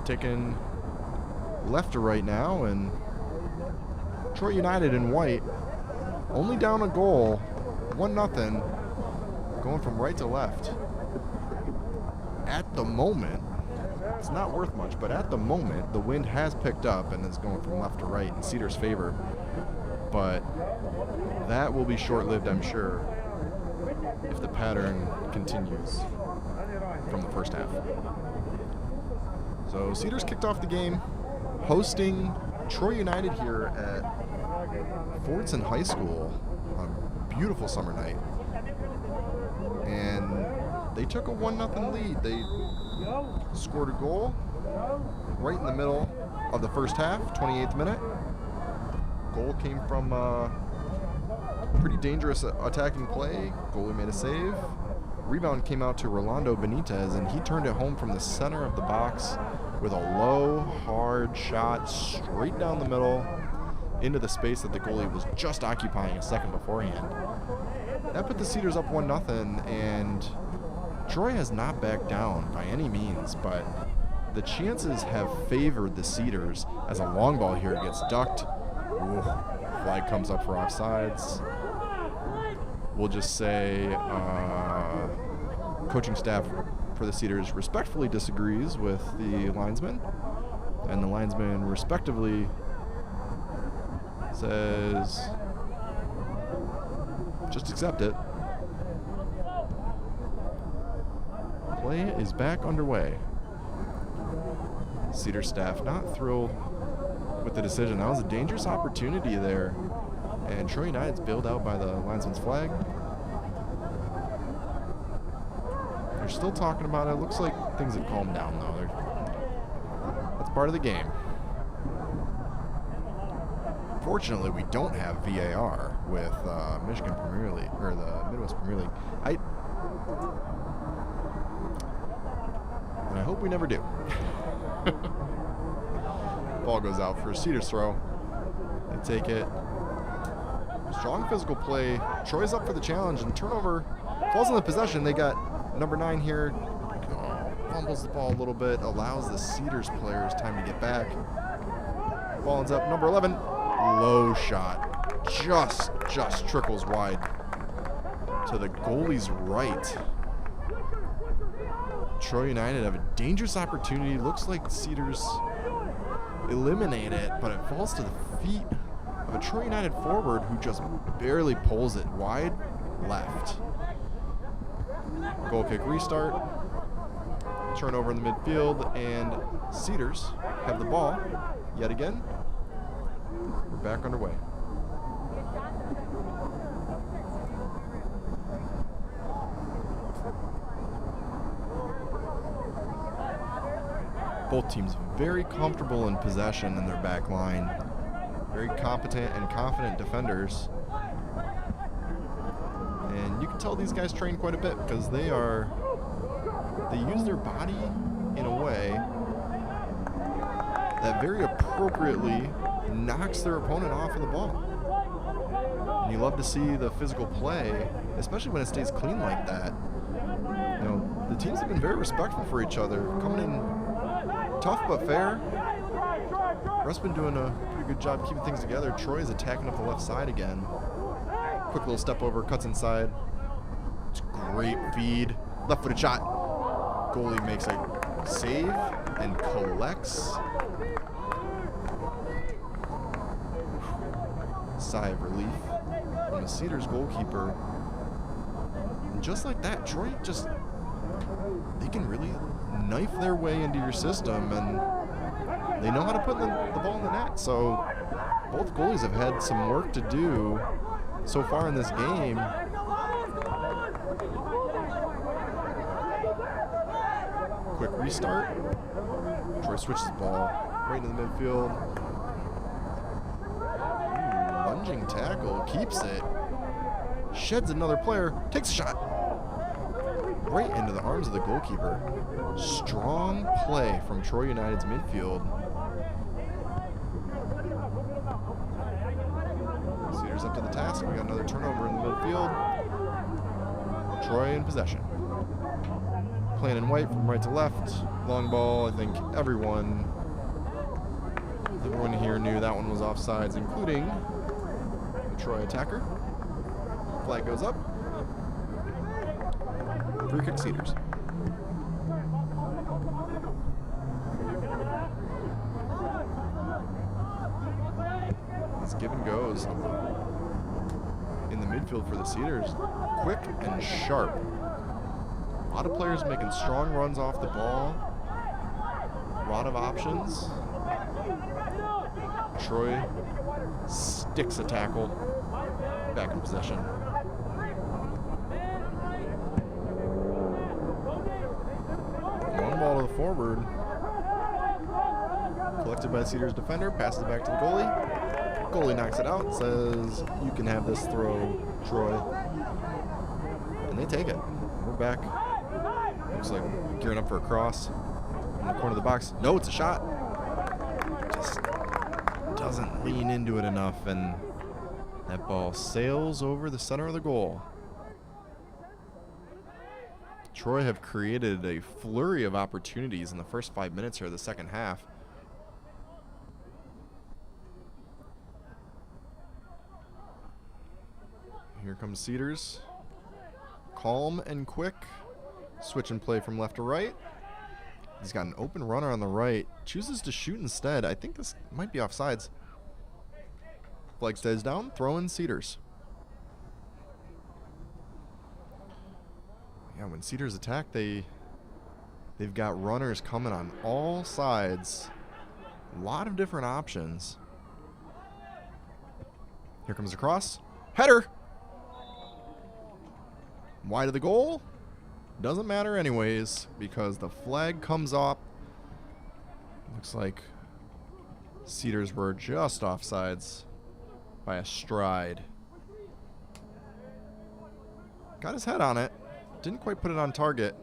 taking left to right now, and Troy United in white only down a goal, 1-0, going from right to left. At the moment, it's not worth much, but at the moment, the wind has picked up and is going from left to right in Cedars' favor. But that will be short-lived, I'm sure, if the pattern continues from the first half. So Cedars kicked off the game, hosting Troy United here at Fordson High School on a beautiful summer night. And they took a 1-0 lead. They scored a goal right in the middle of the first half, 28th minute. Goal came from pretty dangerous attacking play. Goalie made a save. Rebound came out to Rolando Benitez, and he turned it home from the center of the box with a low, hard shot straight down the middle into the space that the goalie was just occupying a second beforehand. That put the Cedars up 1-0, and Troy has not backed down by any means, but the chances have favored the Cedars as a long ball here gets ducked. Ooh, flag comes up for offsides. We'll just say coaching staff for the Cedars respectfully disagrees with the linesman, and the linesman respectively says just accept it. Play is back underway. Cedars staff not thrilled with the decision. That was a dangerous opportunity there, and Troy United's bailed out by the linesman's flag. They're still talking about it. Looks like things have calmed down though. That's part of the game. Fortunately, we don't have VAR with Michigan Premier League, or the Midwest Premier League. And I hope we never do. Ball goes out for a Cedars throw. They take it. Strong physical play. Troy's up for the challenge, and turnover falls in the possession. They got number 9 here. Fumbles the ball a little bit, allows the Cedars players time to get back. Ball ends up number 11. Low shot. Just trickles wide to the goalie's right. Troy United have a dangerous opportunity. Looks like Cedars eliminate it, but it falls to the feet of a Troy United forward who just barely pulls it wide left. Goal kick restart. Turnover in the midfield, and Cedars have the ball yet again. We're back underway. Both teams very comfortable in possession in their back line. Very competent and confident defenders. And you can tell these guys train quite a bit because they use their body in a way that very appropriately knocks their opponent off of the ball. And you love to see the physical play, especially when it stays clean like that. You know, the teams have been very respectful for each other, coming in tough but fair. Russ been doing a pretty good job keeping things together. Troy is attacking up the left side again. Quick little step over, cuts inside. It's a great feed. Left-footed shot. Goalie makes a save and collects. Sigh of relief from the Cedars goalkeeper. And just like that, Troy they can really knife their way into your system, and they know how to put the ball in the net. So both goalies have had some work to do so far in this game. Quick restart. Troy switches the ball right into the midfield. Ooh, lunging tackle, keeps it. Sheds another player, takes a shot. Right into the arms of the goalkeeper. Strong play from Troy United's midfield. Cedars up to the task. We got another turnover in the midfield. Troy in possession. Playing in white from right to left. Long ball. I think everyone here knew that one was offsides, including the Troy attacker. Flag goes up. Free kick Cedars. This give and goes in the midfield for the Cedars. Quick and sharp. A lot of players making strong runs off the ball. A lot of options. Troy sticks a tackle. Back in possession. One ball to the forward. Collected by the Cedars defender. Passes it back to the goalie. Goalie knocks it out. Says, you can have this throw, Troy. And they take it. We're back. Looks like gearing up for a cross. In the corner of the box. No, it's a shot. Just doesn't lean into it enough, and that ball sails over the center of the goal. Troy have created a flurry of opportunities in the first 5 minutes here of the second half. Here comes Cedars. Calm and quick. Switch and play from left to right. He's got an open runner on the right. Chooses to shoot instead. I think this might be offsides. Flag stays down. Throw in Cedars. Yeah, when Cedars attack, they've got runners coming on all sides. A lot of different options. Here comes the cross. Header! Wide of the goal. Doesn't matter anyways, because the flag comes up. Looks like Cedars were just offsides by a stride. Got his head on it. Didn't quite put it on target.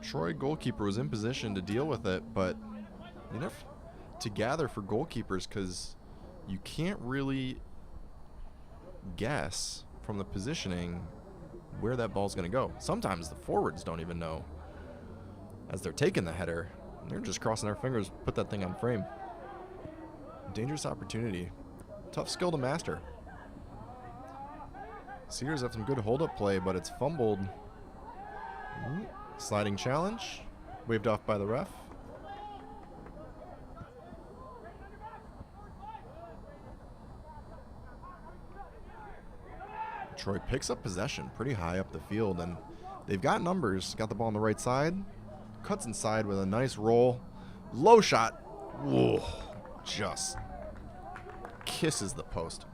Troy goalkeeper was in position to deal with it, but enough to gather for goalkeepers, because you can't really guess from the positioning where that ball's going to go. Sometimes the forwards don't even know as they're taking the header. They're just crossing their fingers, put that thing on frame. Dangerous opportunity. Tough skill to master. Cedars have some good hold-up play, but it's fumbled. Sliding challenge. Waved off by the ref. Troy picks up possession pretty high up the field, and they've got numbers. Got the ball on the right side, cuts inside with a nice roll. Low shot. Whoa, just kisses the post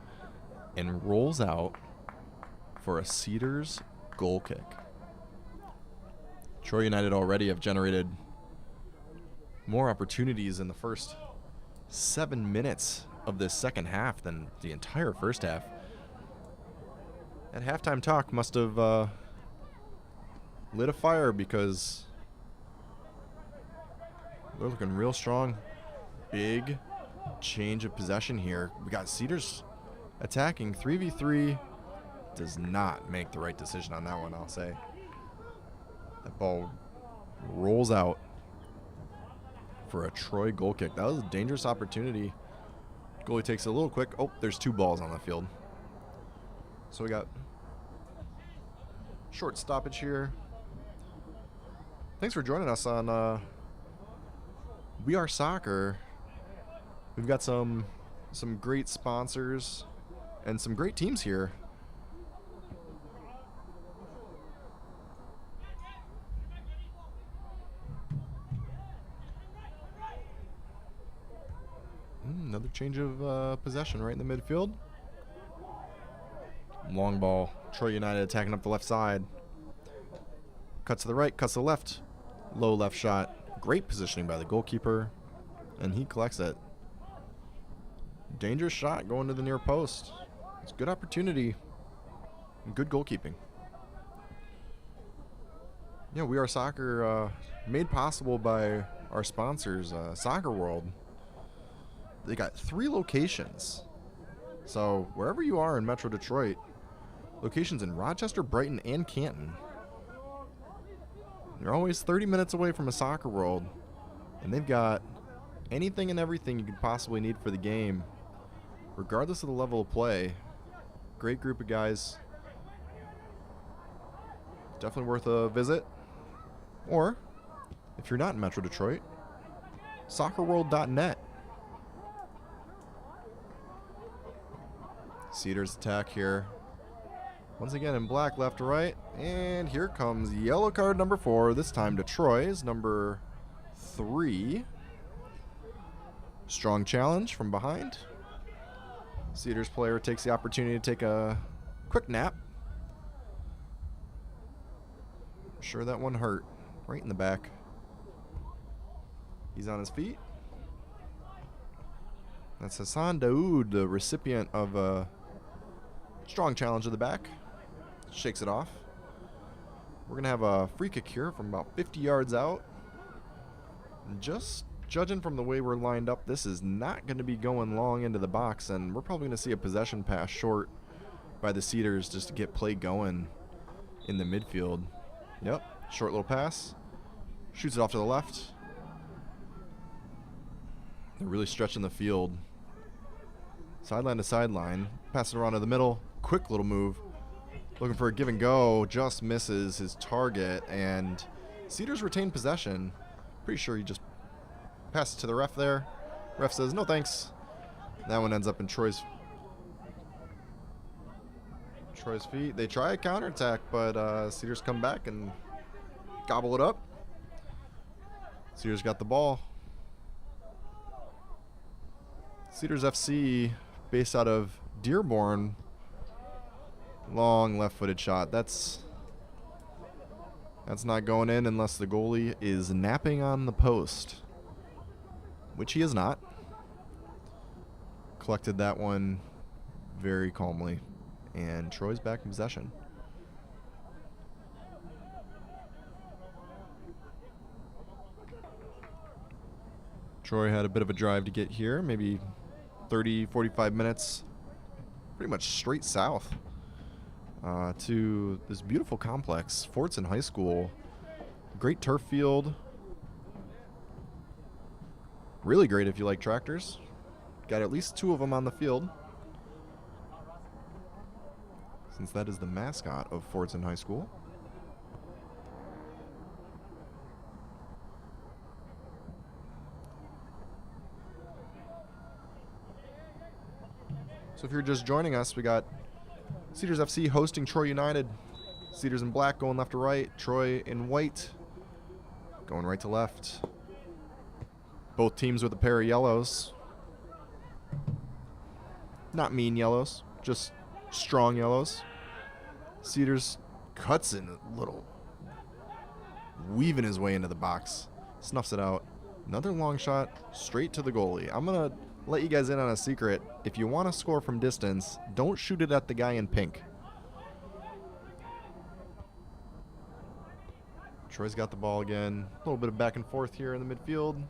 and rolls out for a Cedars goal kick. Troy United already have generated more opportunities in the first 7 minutes of this second half than the entire first half. That halftime talk must have lit a fire, because they're looking real strong. Big change of possession here. We got Cedars attacking 3v3. Does not make the right decision on that one, I'll say. That ball rolls out for a Troy goal kick. That was a dangerous opportunity. Goalie takes it a little quick. Oh, there's 2 balls on the field. So we got short stoppage here. Thanks for joining us on We Are Soccer. We've got some great sponsors and some great teams here. Another change of possession right in the midfield. Long ball. Troy United attacking up the left side. Cuts to the right, cuts to the left. Low left shot. Great positioning by the goalkeeper. And he collects it. Dangerous shot going to the near post. It's a good opportunity. And good goalkeeping. Yeah, We Are Soccer made possible by our sponsors, Soccer World. They got 3 locations. So wherever you are in Metro Detroit, locations in Rochester, Brighton, and Canton. They're always 30 minutes away from a Soccer World, and they've got anything and everything you could possibly need for the game, regardless of the level of play. Great group of guys. Definitely worth a visit. Or, if you're not in Metro Detroit, soccerworld.net. Cedars attack here. Once again in black, left to right. And here comes yellow card number 4. This time to Troy's number 3. Strong challenge from behind. Cedars player takes the opportunity to take a quick nap. I'm sure that one hurt. Right in the back. He's on his feet. That's Hassan Daoud, the recipient of a strong challenge to the back. Shakes it off. We're going to have a free kick here from about 50 yards out. And just judging from the way we're lined up, this is not going to be going long into the box, and we're probably going to see a possession pass short by the Cedars just to get play going in the midfield. Yep, short little pass. Shoots it off to the left. They're really stretching the field. Sideline to sideline. Pass it around to the middle. Quick little move. Looking for a give and go. Just misses his target. And Cedars retain possession. Pretty sure he just passed it to the ref there. Ref says, no thanks. That one ends up in Troy's feet. They try a counterattack, but Cedars come back and gobble it up. Cedars got the ball. Cedars FC, based out of Dearborn. Long left-footed shot. That's not going in unless the goalie is napping on the post, which he is not. Collected that one very calmly, and Troy's back in possession. Troy had a bit of a drive to get here, maybe 30, 45 minutes, pretty much straight south to this beautiful complex, Fordson High School. Great turf field. Really great if you like tractors. Got at least 2 of them on the field, since that is the mascot of Fordson High School. So if you're just joining us, we got Cedars FC hosting Troy United. Cedars in black going left to right. Troy in white going right to left. Both teams with a pair of yellows. Not mean yellows, just strong yellows. Cedars cuts in a little, weaving his way into the box. Snuffs it out. Another long shot straight to the goalie. I'm going to let you guys in on a secret. If you want to score from distance, don't shoot it at the guy in pink. Troy's got the ball again. A little bit of back and forth here in the midfield.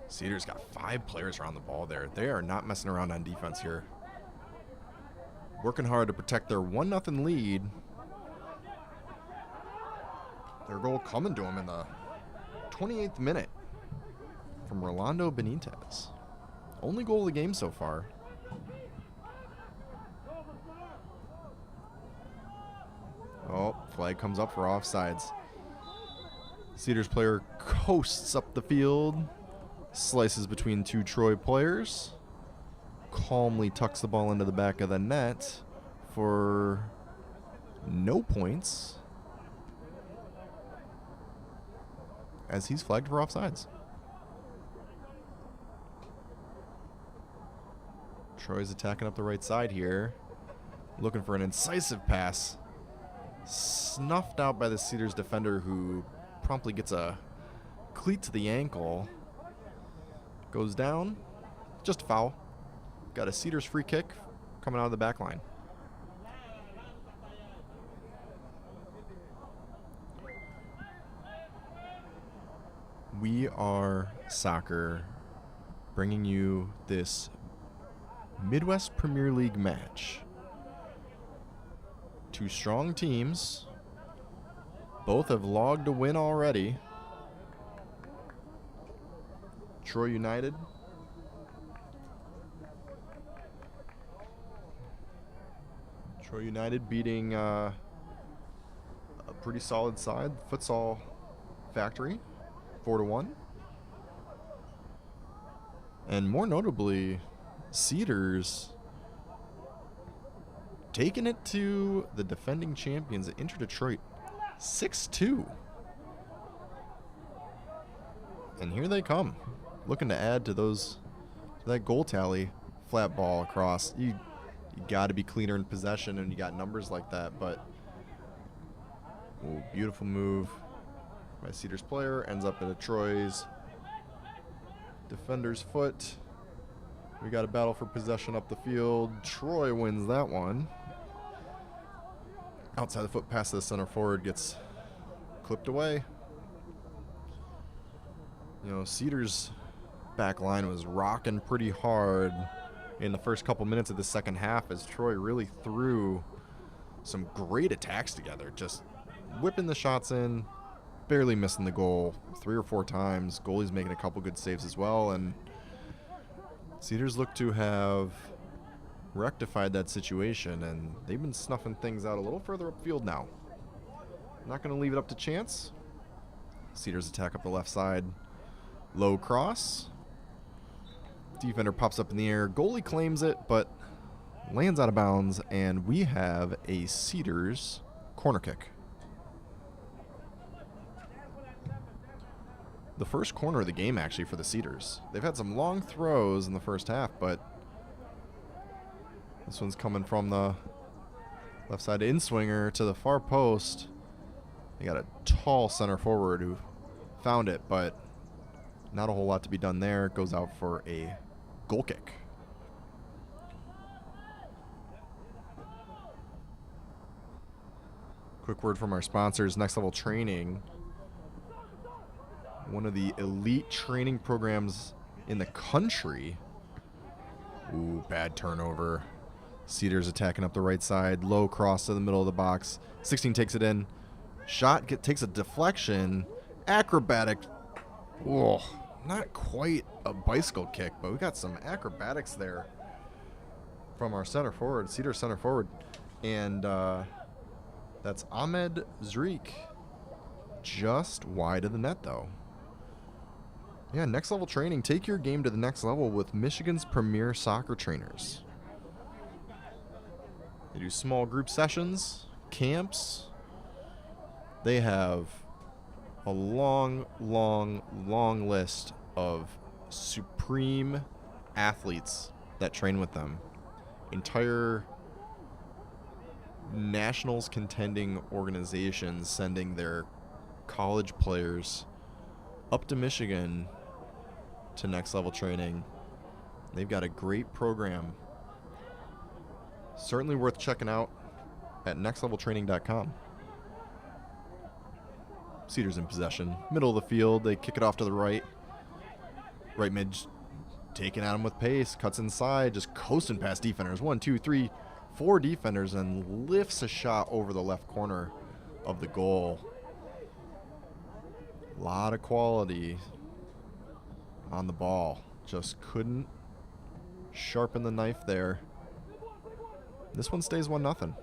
Cedars got 5 players around the ball there. They are not messing around on defense here. Working hard to protect their 1-0 lead. Their goal coming to them in the 28th minute from Rolando Benitez. Only goal of the game so far. Oh, flag comes up for offsides. Cedars player coasts up the field. Slices between 2 Troy players. Calmly tucks the ball into the back of the net for no points, as he's flagged for offsides. Troy's attacking up the right side here, looking for an incisive pass. Snuffed out by the Cedars defender, who promptly gets a cleat to the ankle. Goes down. Just a foul. Got a Cedars free kick coming out of the back line. We Are Soccer, bringing you this Midwest Premier League match. 2 strong teams. Both have logged a win already. Troy United beating a pretty solid side, Futsal Factory, 4-1. And more notably, Cedars taking it to the defending champions at Inter Detroit, 6-2. And here they come, looking to add to that goal tally. Flat ball across. You got to be cleaner in possession, and you got numbers like that. But beautiful move by Cedars player, ends up at a Troy's defender's foot. We got a battle for possession up the field. Troy wins that one. Outside the foot pass to the center forward gets clipped away. You know, Cedars' back line was rocking pretty hard in the first couple minutes of the second half, as Troy really threw some great attacks together, just whipping the shots in, barely missing the goal 3 or 4 times. Goalie's making a couple good saves as well, and Cedars look to have rectified that situation, and they've been snuffing things out a little further upfield now. Not going to leave it up to chance. Cedars attack up the left side. Low cross. Defender pops up in the air. Goalie claims it, but lands out of bounds, and we have a Cedars corner kick. The first corner of the game, actually, for the Cedars. They've had some long throws in the first half, but this one's coming from the left side in-swinger to the far post. They got a tall center forward who found it, but not a whole lot to be done there. Goes out for a goal kick. Quick word from our sponsors. Next Level Training, one of the elite training programs in the country. Ooh, bad turnover. Cedars attacking up the right side. Low cross to the middle of the box. 16 takes it in. Shot takes a deflection. Acrobatic. Whoa, not quite a bicycle kick, but we got some acrobatics there from our center forward, Cedars center forward. And that's Ahmed Zreek. Just wide of the net, though. Yeah, next level training. Take your game to the next level with Michigan's premier soccer trainers. They do small group sessions, camps. They have a long list of supreme athletes that train with them. Entire nationals contending organizations sending their college players up to Michigan to next level training. They've got a great program. Certainly worth checking out at nextleveltraining.com. Cedars in possession. Middle of the field. They kick it off to the right. Right mid taking at him with pace. Cuts inside. Just coasting past defenders. 1, 2, 3, 4 defenders and lifts a shot over the left corner of the goal. A lot of quality on the ball. Just couldn't sharpen the knife there. This one stays 1-0.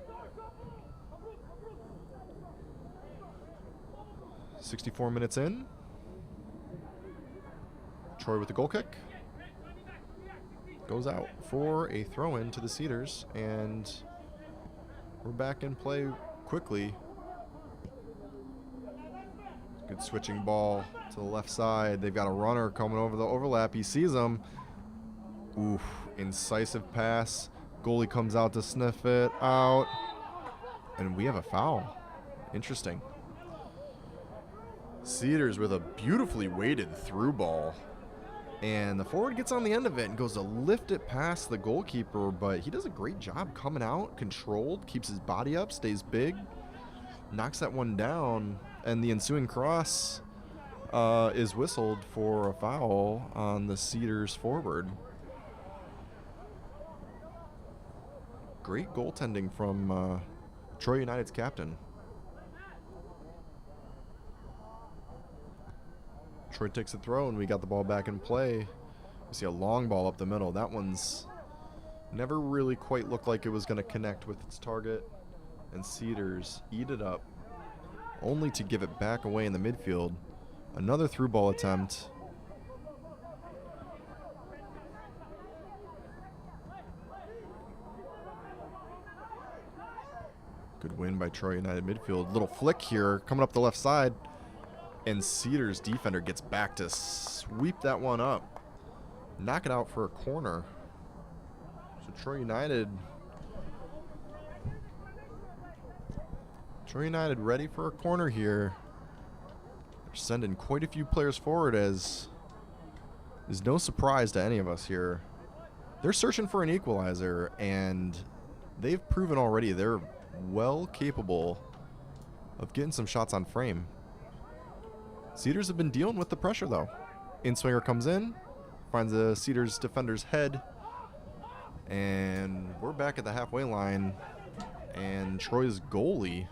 64 minutes in. Troy with the goal kick. Goes out for a throw-in to the Cedars, and we're back in play quickly. Good switching ball to the left side. They've got a runner coming over the overlap. He sees him. Oof, incisive pass. Goalie comes out to sniff it out. And we have a foul. Interesting. Cedars with a beautifully weighted through ball. And the forward gets on the end of it and goes to lift it past the goalkeeper, but he does a great job coming out, controlled, keeps his body up, stays big, knocks that one down, and the ensuing cross is whistled for a foul on the Cedars forward. Great goaltending from Troy United's captain. Troy takes a throw, and we got the ball back in play. We see a long ball up the middle. That one's never really quite looked like it was going to connect with its target. And Cedars eat it up, only to give it back away in the midfield. Another through ball attempt. Good win by Troy United midfield. Little flick here coming up the left side. And Cedars defender gets back to sweep that one up. Knock it out for a corner. So Troy United ready for a corner here. They're sending quite a few players forward, as is no surprise to any of us here. They're searching for an equalizer, and they've proven already they're well capable of getting some shots on frame. Cedars have been dealing with the pressure, though. In-swinger comes in, finds the Cedars defender's head, and we're back at the halfway line, and Troy's goalie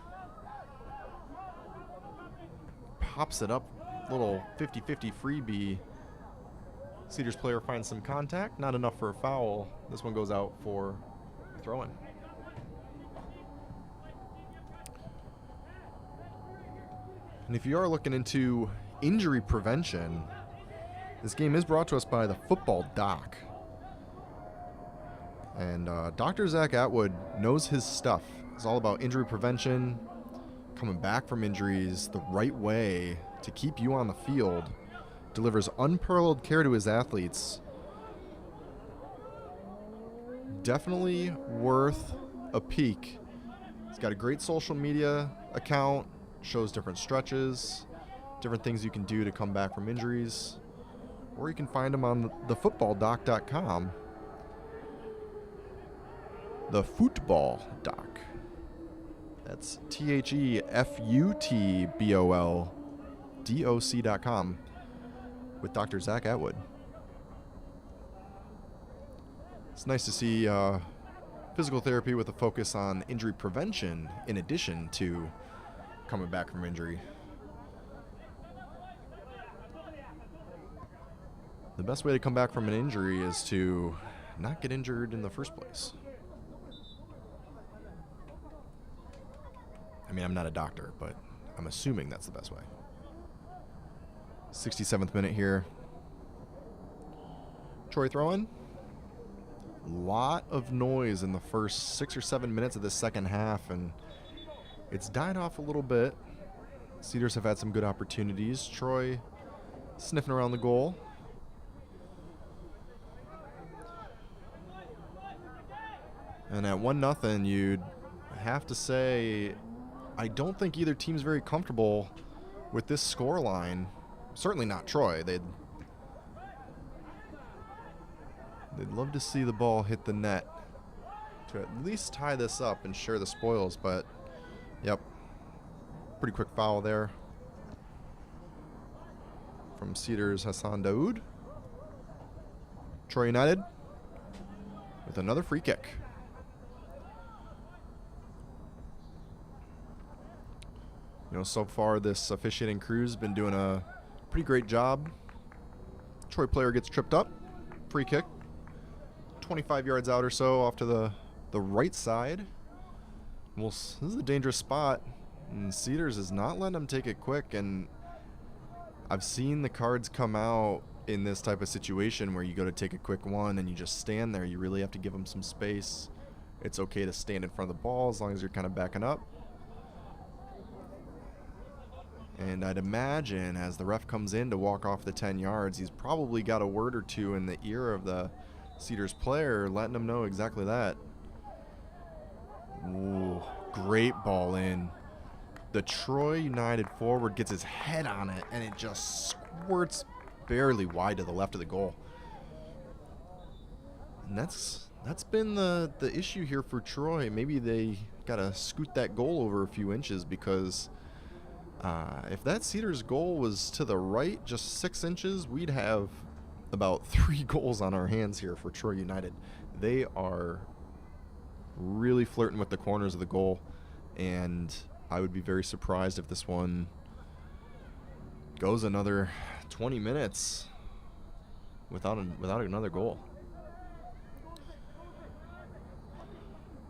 pops it up, little 50-50 freebie. Cedars player finds some contact, not enough for a foul. This one goes out for a throw-in. And if you are looking into injury prevention, this game is brought to us by the Football Doc. And Dr. Zach Atwood knows his stuff. It's all about injury prevention, coming back from injuries the right way to keep you on the field. Delivers unparalleled care to his athletes. Definitely worth a peek. He's got a great social media account. Shows different stretches, different things you can do to come back from injuries, or you can find them on thefootballdoc.com. The Football Doc. That's TheFutboldoc.com with Dr. Zach Atwood. It's nice to see physical therapy with a focus on injury prevention in addition to coming back from injury. The best way to come back from an injury is to not get injured in the first place. I mean, I'm not a doctor, but I'm assuming that's the best way. 67th minute here. Troy throwing. Lot of noise in the first 6 or 7 minutes of the second half, and it's died off a little bit. Cedars have had some good opportunities. Troy sniffing around the goal. And at 1-0, you'd have to say, I don't think either team's very comfortable with this score line. Certainly not Troy. They'd love to see the ball hit the net to at least tie this up and share the spoils, but yep, pretty quick foul there from Cedars Hassan Daoud. Troy United with another free kick. You know, so far this officiating crew's been doing a pretty great job. Troy player gets tripped up, free kick. 25 yards out or so off to the right side. Well, this is a dangerous spot, and Cedars is not letting them take it quick, and I've seen the cards come out in this type of situation where you go to take a quick one and you just stand there. You really have to give them some space. It's okay to stand in front of the ball as long as you're kind of backing up. And I'd imagine as the ref comes in to walk off the 10 yards, he's probably got a word or two in the ear of the Cedars player, letting him know exactly that. Ooh, great ball in. The Troy United forward gets his head on it, and it just squirts barely wide to the left of the goal. And that's been the issue here for Troy. Maybe they got to scoot that goal over a few inches, because if that Cedars goal was to the right just 6 inches, we'd have about 3 goals on our hands here for Troy United. They are really flirting with the corners of the goal, and I would be very surprised if this one goes another 20 minutes without another goal.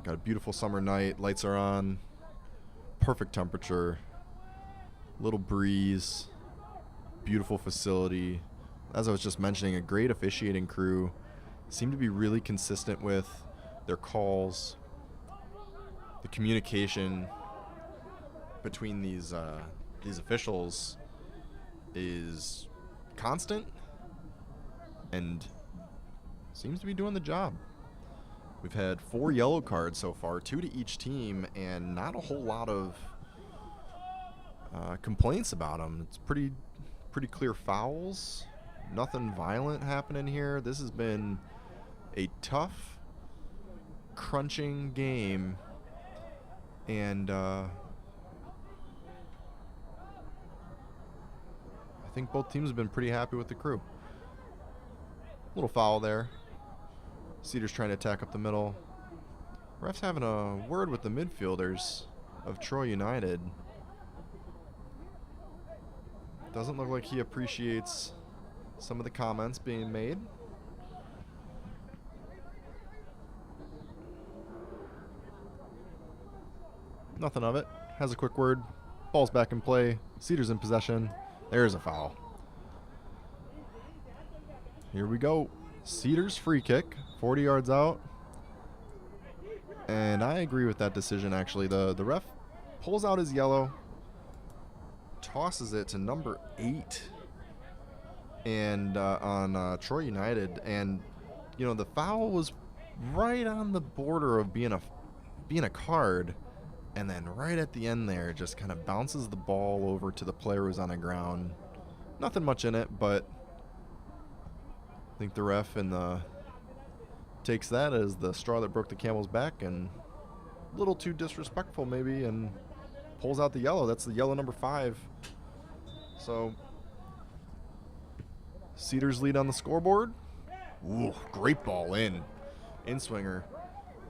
Got a beautiful summer night, lights are on, perfect temperature, little breeze, beautiful facility. As I was just mentioning, a great officiating crew. Seem to be really consistent with their calls. The communication between these officials is constant and seems to be doing the job. We've had 4 yellow cards so far, 2 to each team, and not a whole lot of complaints about them. It's pretty clear fouls. Nothing violent happening here. This has been a tough, crunching game, and I think both teams have been pretty happy with the crew. Little foul there. Cedars trying to attack up the middle. Ref's having a word with the midfielders of Troy United. Doesn't look like he appreciates some of the comments being made. Nothing of it. Has a quick word. Ball's back in play. Cedars in possession. There's a foul. Here we go. Cedars free kick. 40 yards out. And I agree with that decision, actually. The ref pulls out his yellow, tosses it to number 8 and on Troy United, and you know, the foul was right on the border of being a card, and then right at the end there just kind of bounces the ball over to the player who's on the ground. Nothing much in it, but I think the ref takes that as the straw that broke the camel's back, and a little too disrespectful maybe, and pulls out the yellow. That's the yellow number 5. So Cedars lead on the scoreboard. Ooh, great ball in swinger.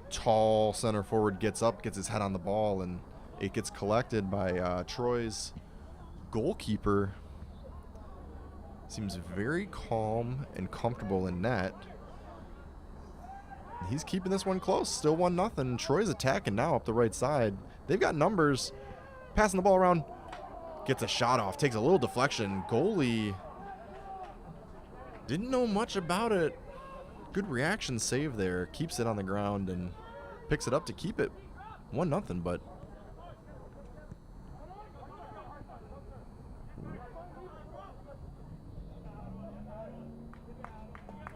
Tall center forward gets up, gets his head on the ball, and it gets collected by Troy's goalkeeper. Seems very calm and comfortable in net. He's keeping this one close. Still 1-0. Troy's attacking now up the right side. They've got numbers. Passing the ball around. Gets a shot off. Takes a little deflection. Goalie didn't know much about it. Good reaction save there. Keeps it on the ground and picks it up to keep it 1-0, but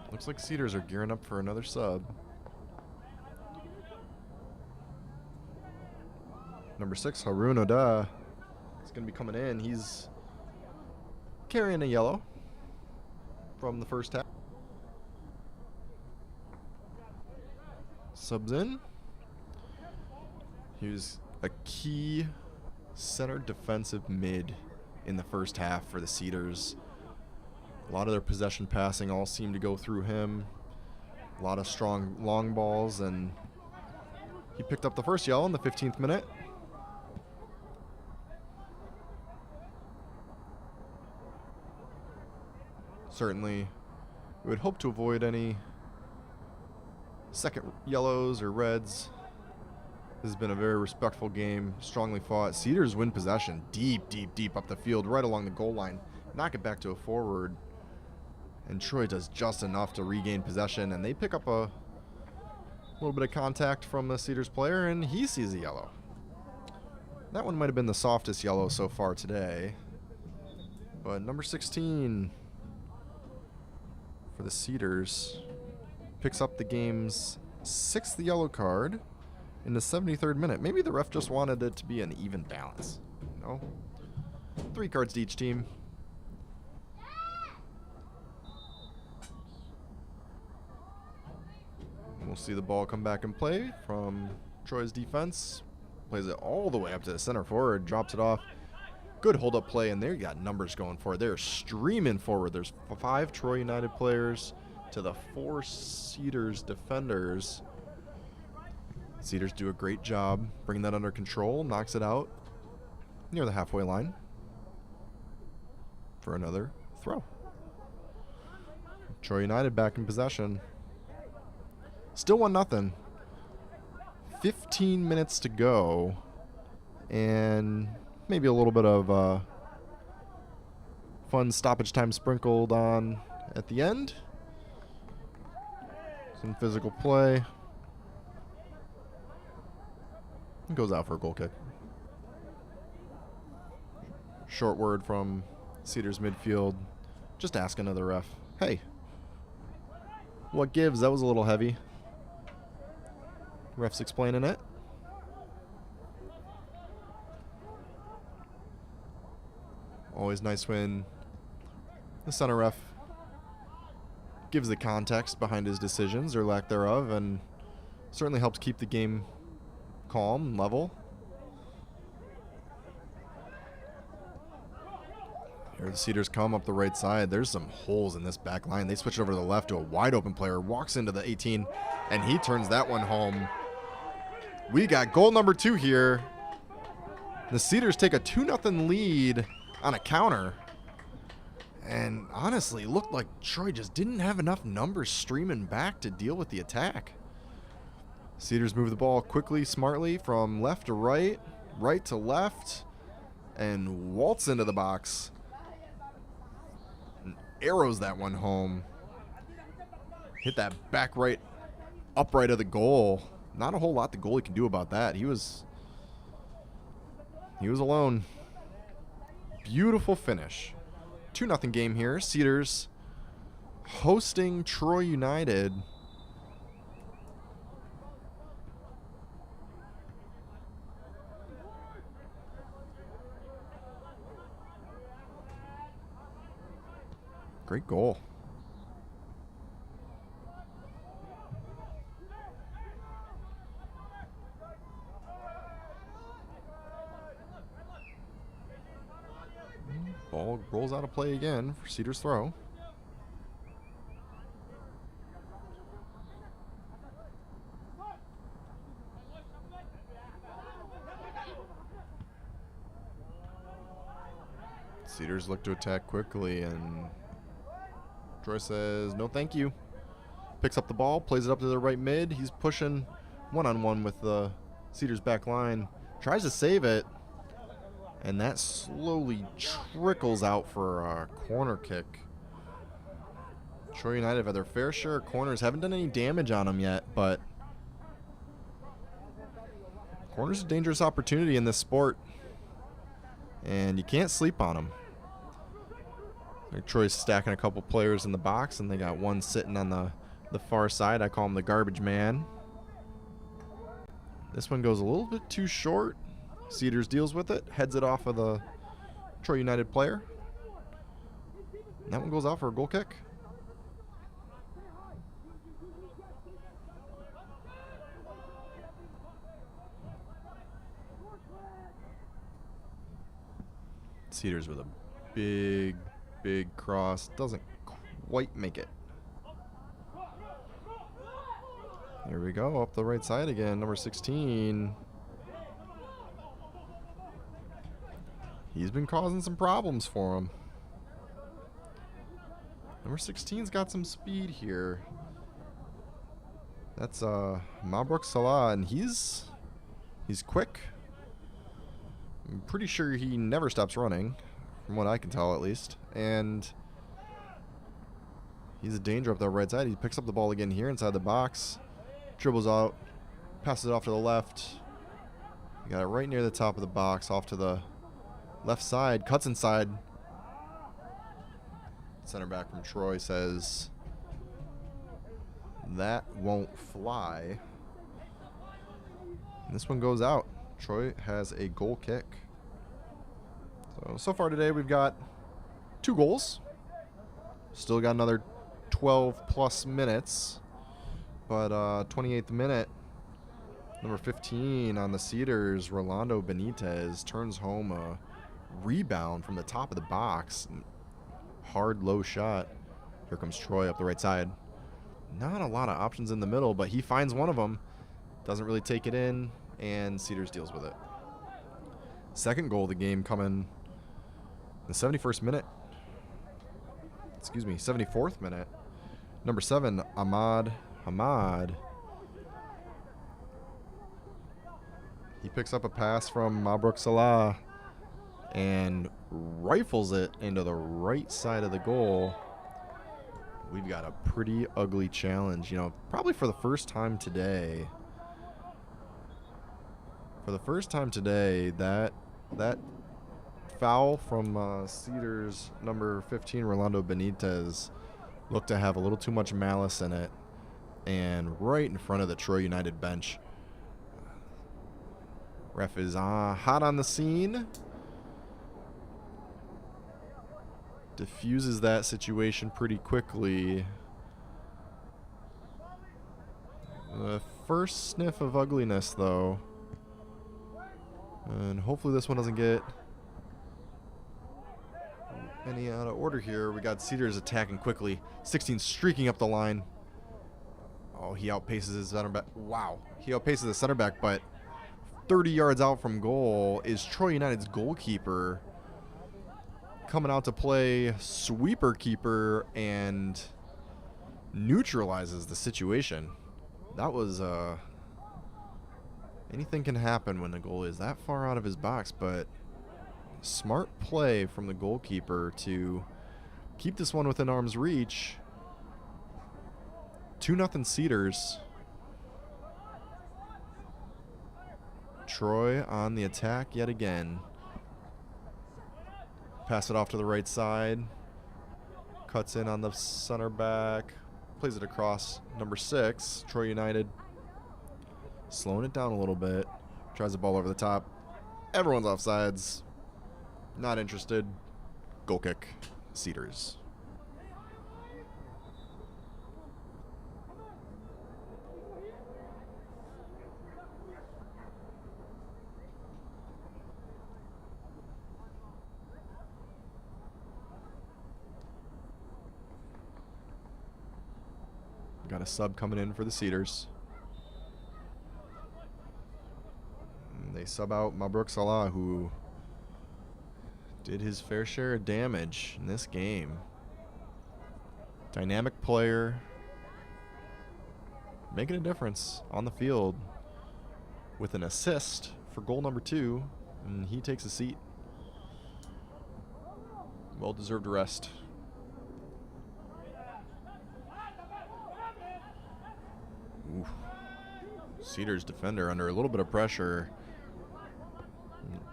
looks like Cedars are gearing up for another sub. Number 6, Harun Oda, is going to be coming in. He's carrying a yellow from the first half. Subs in. He was a key center defensive mid in the first half for the Cedars. A lot of their possession passing all seemed to go through him. A lot of strong long balls, and he picked up the first yellow in the 15th minute. Certainly, we would hope to avoid any second yellows or reds. This has been a very respectful game, strongly fought. Cedars win possession deep up the field, right along the goal line. Knock it back to a forward. And Troy does just enough to regain possession, and they pick up a little bit of contact from the Cedars player, and he sees a yellow. That one might have been the softest yellow so far today. But number 16 for the Cedars picks up the game's 6th yellow card in the 73rd minute. Maybe the ref just wanted it to be an even balance. No? 3 cards to each team. We'll see the ball come back and play from Troy's defense. Plays it all the way up to the center forward, drops it off. Good hold-up play, and there you got numbers going for it. They're streaming forward. There's 5 Troy United players to the 4 Cedars defenders. Cedars do a great job bringing that under control, knocks it out near the halfway line for another throw. Troy United back in possession. Still 1-0. 15 minutes to go, and maybe a little bit of fun stoppage time sprinkled on at the end. Some physical play. Goes out for a goal kick. Short word from Cedars midfield. Just asking another ref, hey, what gives? That was a little heavy. Ref's explaining it. Always nice when the center ref gives the context behind his decisions or lack thereof, and certainly helps keep the game calm and level. Here the Cedars come up the right side. There's some holes in this back line. They switch it over to the left to a wide open player. Walks into the 18, and he turns that one home. We got goal number 2 here. The Cedars take a 2-0 lead on a counter. And honestly, looked like Troy just didn't have enough numbers streaming back to deal with the attack. Cedars move the ball quickly, smartly from left to right, right to left, and waltz into the box. And arrows that one home. Hit that back right, upright of the goal. Not a whole lot the goalie can do about that. He was alone. Beautiful finish. 2-0 game here. Cedars hosting Troy United. Great goal. Ball rolls out of play again for Cedars throw. Cedars look to attack quickly, and Troy says, no thank you. Picks up the ball, plays it up to the right mid. He's pushing one-on-one with the Cedars back line. Tries to save it, and that slowly trickles out for a corner kick. Troy United have had their fair share of corners. Haven't done any damage on them yet, but corner's a dangerous opportunity in this sport, and you can't sleep on them. Like Troy's stacking a couple players in the box, and they got one sitting on the far side. I call him the garbage man. This one goes a little bit too short. Cedars deals with it, heads it off of the Troy United player. And that one goes out for a goal kick. Cedars with a big cross. Doesn't quite make it. There we go, up the right side again, number 16. He's been causing some problems for him. Number 16's got some speed here. That's Mabrouk Salah, and he's quick. I'm pretty sure he never stops running, from what I can tell at least. And he's a danger up the right side. He picks up the ball again here inside the box. Dribbles out, passes it off to the left. You got it right near the top of the box, off to the left side, cuts inside. Center back from Troy says, that won't fly. And this one goes out. Troy has a goal kick. So far today we've got 2 goals. Still got another 12 plus minutes. But 28th minute, number 15 on the Cedars, Rolando Benitez, turns home a rebound from the top of the box. Hard, low shot. Here comes Troy up the right side. Not a lot of options in the middle, but he finds one of them. Doesn't really take it in, and Cedars deals with it. Second goal of the game coming in the 71st minute. Excuse me, 74th minute. Number 7, Ahmad. He picks up a pass from Mabrouk Salah and rifles it into the right side of the goal. We've got a pretty ugly challenge, you know, probably for the first time today. That foul from Cedars number 15, Rolando Benitez, looked to have a little too much malice in it. And right in front of the Troy United bench. Ref is hot on the scene. Diffuses that situation pretty quickly. The first sniff of ugliness, though. And hopefully this one doesn't get any out of order here. We got Cedars attacking quickly. 16 streaking up the line. Oh, he outpaces his center back. Wow. He outpaces the center back, but 30 yards out from goal is Troy United's goalkeeper, coming out to play sweeper keeper and neutralizes the situation. That was anything can happen when the goal is that far out of his box, but smart play from the goalkeeper to keep this one within arm's reach. 2-0 Cedars. Troy on the attack yet again. Pass it off to the right side. Cuts in on the center back. Plays it across number 6, Troy United. Slowing it down a little bit. Tries the ball over the top. Everyone's offsides. Not interested. Goal kick. Cedars. Got a sub coming in for the Cedars. And they sub out Mabrouk Salah, who did his fair share of damage in this game. Dynamic player, making a difference on the field with an assist for goal number 2, and he takes a seat. Well-deserved rest. Cedars defender under a little bit of pressure.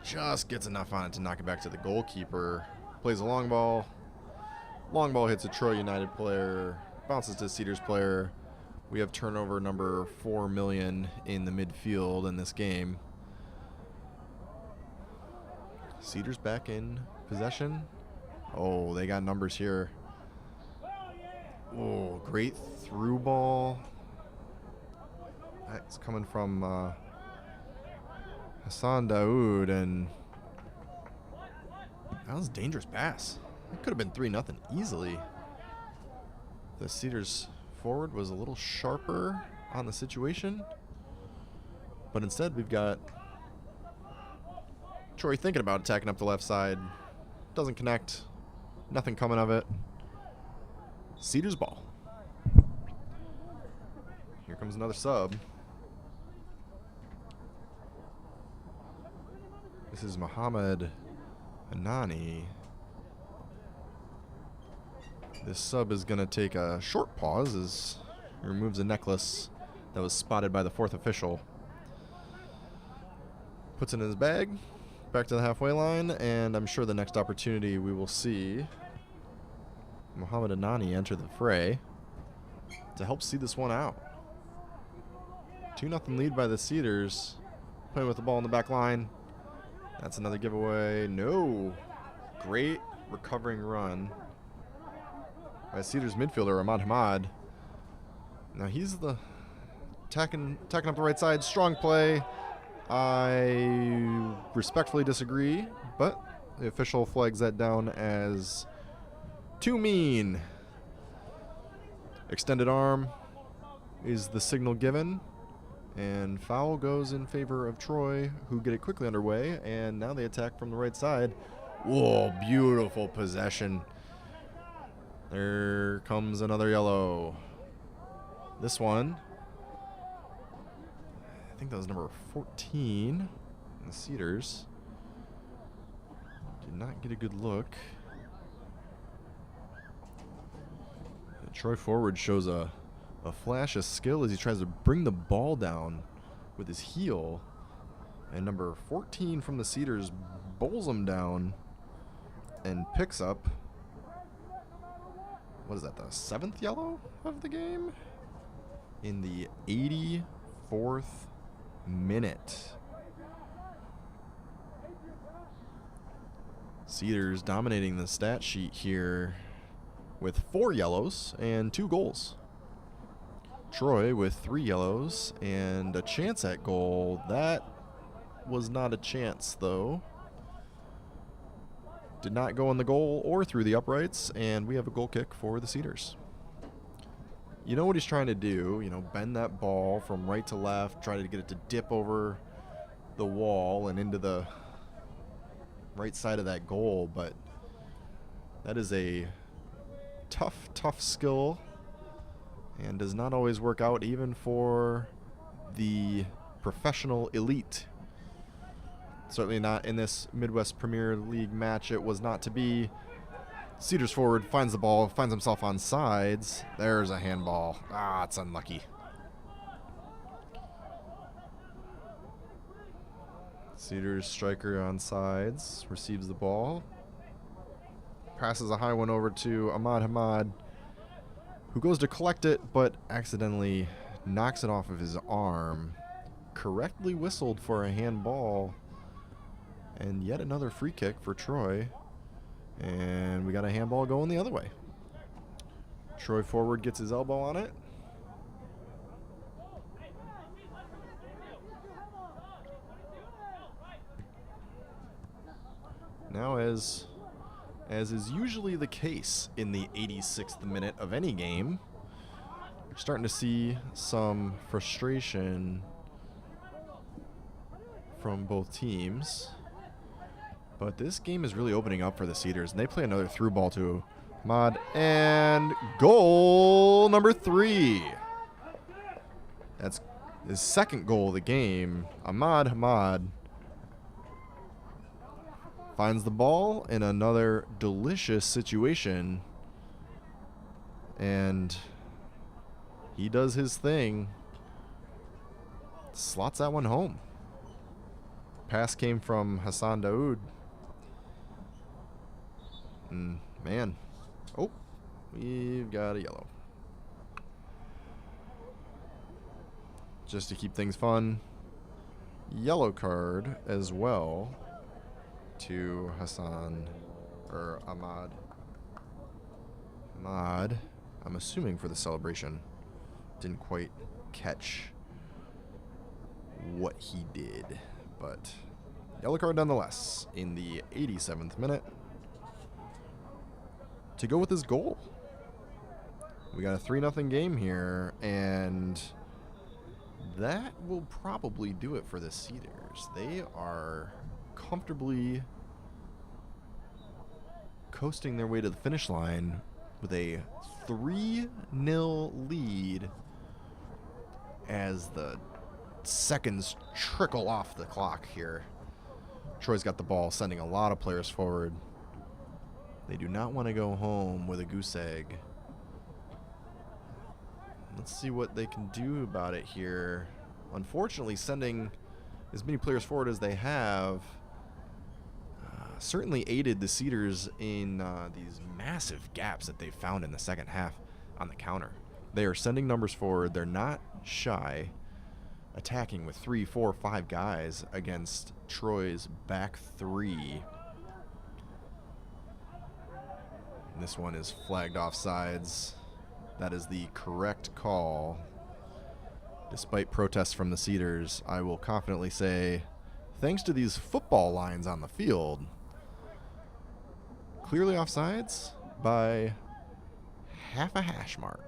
Just gets enough on it to knock it back to the goalkeeper. Plays a long ball. Long ball hits a Troy United player. Bounces to Cedars player. We have turnover number 4 million in the midfield in this game. Cedars back in possession. Oh, they got numbers here. Oh, great through ball. That's coming from Hassan Daoud, and that was a dangerous pass. It could have been 3-0 easily. The Cedars forward was a little sharper on the situation, but instead we've got Troy thinking about attacking up the left side. Doesn't connect. Nothing coming of it. Cedars ball. Here comes another sub. This is Mohammed Anani. This sub is going to take a short pause as he removes a necklace that was spotted by the fourth official. Puts it in his bag, back to the halfway line, and I'm sure the next opportunity we will see Mohammed Anani enter the fray to help see this one out. 2-0 lead by the Cedars. Playing with the ball in the back line. That's another giveaway. No. Great recovering run by Cedars midfielder Ahmad Hamad. Now he's the attacking up the right side. Strong play. I respectfully disagree, but the official flags that down as too mean. Extended arm is the signal given, and foul goes in favor of Troy, who get it quickly underway, and now they attack from the right side. Whoa, beautiful possession. There comes another yellow. This one, I think that was number 14, the Cedars. Did not get a good look. The Troy forward shows a flash of skill as he tries to bring the ball down with his heel. And number 14 from the Cedars bowls him down and picks up, what is that, the 7th yellow of the game? In the 84th minute. Cedars dominating the stat sheet here with 4 yellows and 2 goals. Troy with 3 yellows and a chance at goal. That was not a chance, though. Did not go in the goal or through the uprights, and we have a goal kick for the Cedars. You know what he's trying to do, bend that ball from right to left, try to get it to dip over the wall and into the right side of that goal, but that is a tough skill and does not always work out even for the professional elite. Certainly not in this Midwest Premier League match. It was not to be. Cedars forward finds the ball, finds himself on sides. There's a handball. It's unlucky. Cedars striker on sides, receives the ball. Passes a high one over to Ahmad Hamad, who goes to collect it, but accidentally knocks it off of his arm. Correctly whistled for a handball. And yet another free kick for Troy. And we got a handball going the other way. Troy forward gets his elbow on it. Now, as is usually the case in the 86th minute of any game, we're starting to see some frustration from both teams. But this game is really opening up for the Cedars, and they play another through ball to Ahmad, and goal number 3. That's his second goal of the game. Ahmad Hamad finds the ball in another delicious situation, and he does his thing. slots that one home. Pass came from Hassan Daoud. Man. Oh, we've got a yellow. Just to keep things fun, yellow card as well to Hassan, or Ahmad. Ahmad, I'm assuming for the celebration. Didn't quite catch what he did, but yellow card nonetheless in the 87th minute to go with his goal. We got a 3-0 game here, and that will probably do it for the Cedars. They are comfortably coasting their way to the finish line with a 3-0 lead as the seconds trickle off the clock here. Troy's got the ball, sending a lot of players forward. They do not want to go home with a goose egg. Let's see what they can do about it here. Unfortunately, sending as many players forward as they have certainly aided the Cedars in these massive gaps that they've found in the second half on the counter. They are sending numbers forward. They're not shy, attacking with 3, 4, 5 guys against Troy's back three. This one is flagged offsides. That is the correct call. Despite protests from the Cedars, I will confidently say, thanks to these football lines on the field, clearly offsides by half a hash mark.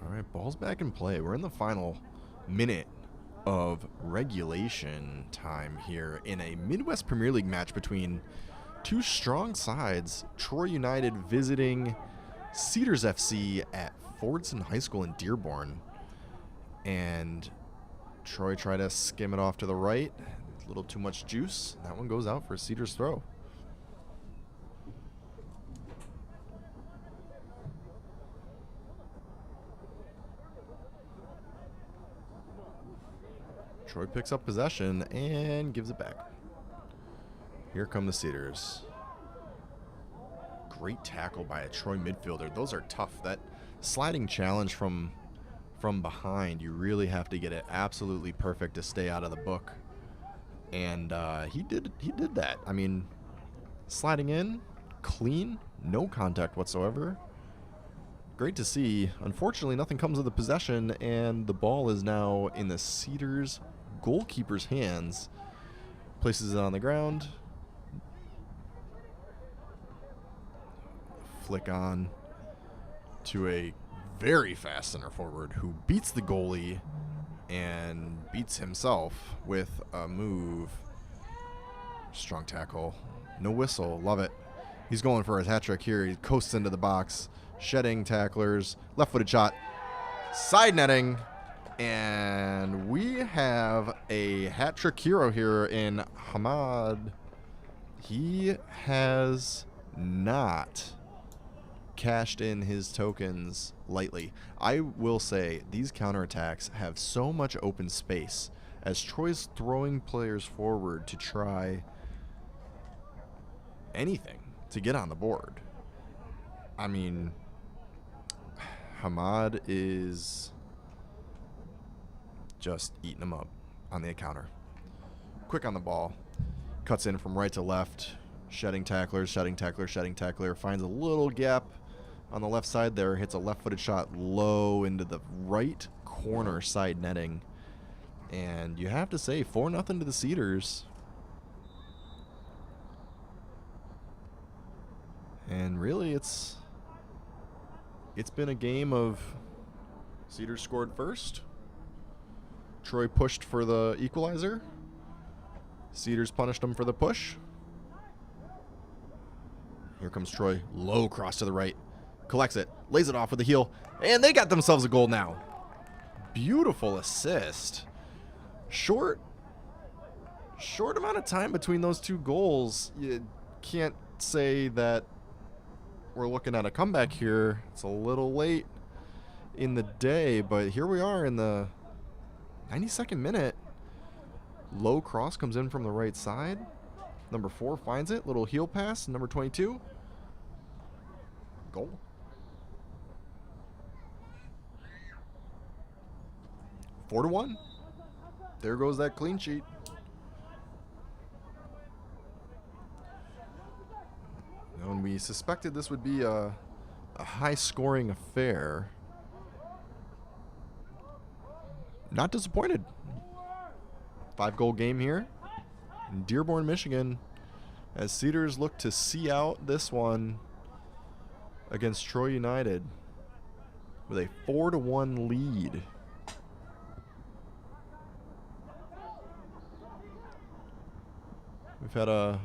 All right, ball's back in play. We're in the final minute of regulation time here in a Midwest Premier League match between two strong sides. Troy United visiting Cedars FC at Fordson High School in Dearborn. And Troy tried to skim it off to the right. A little too much juice. That one goes out for a Cedars throw. Troy picks up possession and gives it back. Here come the Cedars. Great tackle by a Troy midfielder. Those are tough. That sliding challenge from behind, you really have to get it absolutely perfect to stay out of the book. And he did that. I mean, sliding in, clean, no contact whatsoever. Great to see. Unfortunately, nothing comes of the possession, and the ball is now in the Cedars goalkeeper's hands. Places it on the ground. Flick on to a very fast center forward who beats the goalie and beats himself with a move. Strong tackle. No whistle. Love it. He's going for his hat trick here. He coasts into the box. Shedding tacklers. Left-footed shot. Side netting. And we have a hat trick hero here in Hamad. He has not cashed in his tokens lightly. I will say these counterattacks have so much open space as Troy's throwing players forward to try anything to get on the board. I mean, Hamad is just eating them up on the counter. Quick on the ball. Cuts in from right to left. Shedding tacklers, shedding tackler, shedding tackler. Finds a little gap on the left side there. Hits a left-footed shot low into the right corner side netting. And you have to say 4-0 to the Cedars. And really, it's been a game of Cedars scored first. Troy pushed for the equalizer. Cedars punished them for the push. Here comes Troy. Low cross to the right. Collects it. Lays it off with the heel. And they got themselves a goal now. Beautiful assist. Short short amount of time between those two goals. You can't say that we're looking at a comeback here. It's a little late in the day, but here we are in the 92nd minute. Low cross comes in from the right side. Number 4 finds it. Little heel pass. Number 22. Goal. Four to 1. There goes that clean sheet. And we suspected this would be a high-scoring affair. Not disappointed. 5-goal game here in Dearborn, Michigan, as Cedars look to see out this one against Troy United with a 4-1 lead. We've had a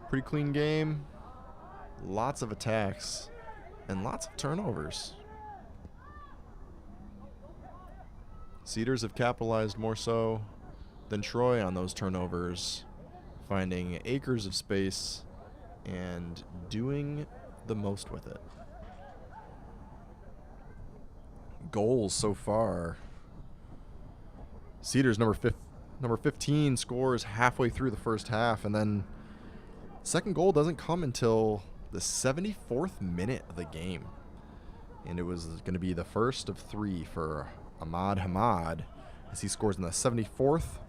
pretty clean game, lots of attacks, and lots of turnovers. Cedars have capitalized more so than Troy on those turnovers, finding acres of space and doing the most with it. Goals so far. Cedars number 15 scores halfway through the first half, and then second goal doesn't come until the 74th minute of the game. And it was going to be the first of 3 for Ahmad Hamad as he scores in the 74th,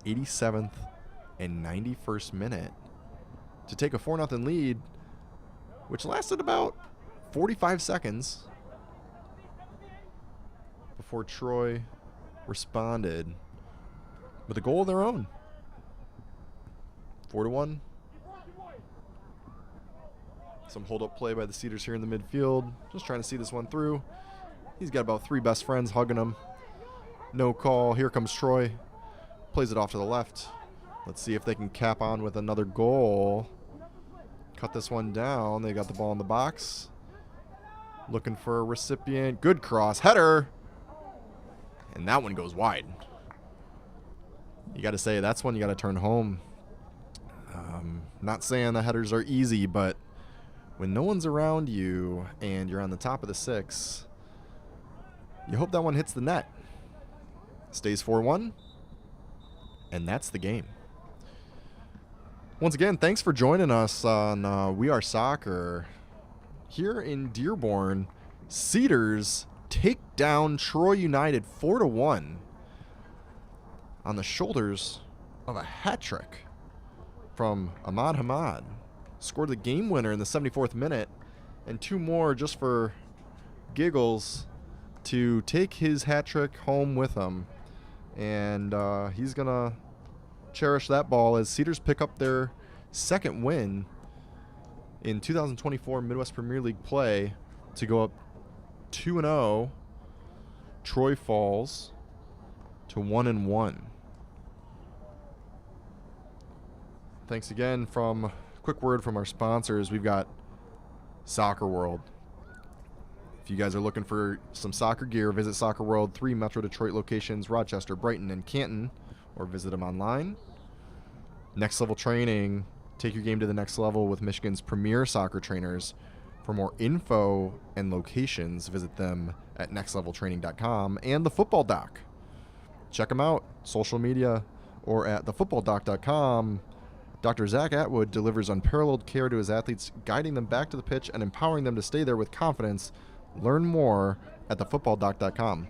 87th, and 91st minute to take a 4-0 lead, which lasted about 45 seconds before Troy responded with a goal of their own. 4-1. Some hold-up play by the Cedars here in the midfield. Just trying to see this one through. He's got about 3 best friends hugging him. No call. Here comes Troy. Plays it off to the left. Let's see if they can cap on with another goal. Cut this one down. They got the ball in the box. Looking for a recipient. Good cross. Header. And that one goes wide. You got to say, that's one you got to turn home. Not saying the headers are easy, but when no one's around you and you're on the top of the 6, you hope that one hits the net. Stays 4-1, and that's the game. Once again, thanks for joining us on We Are Soccer. Here in Dearborn, Cedars take down Troy United 4-1 on the shoulders of a hat trick from Ahmad Hamad. Scored the game winner in the 74th minute, and 2 more just for giggles to take his hat trick home with him. And he's going to cherish that ball as Cedars pick up their second win in 2024 Midwest Premier League play to go up 2-0. Troy falls to 1-1. Thanks again. Quick word from our sponsors. We've got Soccer World. If you guys are looking for some soccer gear, visit Soccer World, 3 Metro Detroit locations, Rochester, Brighton, and Canton, or visit them online. Next Level Training. Take your game to the next level with Michigan's premier soccer trainers. For more info and locations, visit them at nextleveltraining.com. And the Football Doc. Check them out, social media, or at thefootballdoc.com. Dr. Zach Atwood delivers unparalleled care to his athletes, guiding them back to the pitch and empowering them to stay there with confidence. Learn more at thefootballdoc.com.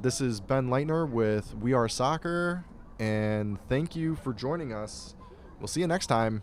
This is Ben Leitner with We Are Soccer, and thank you for joining us. We'll see you next time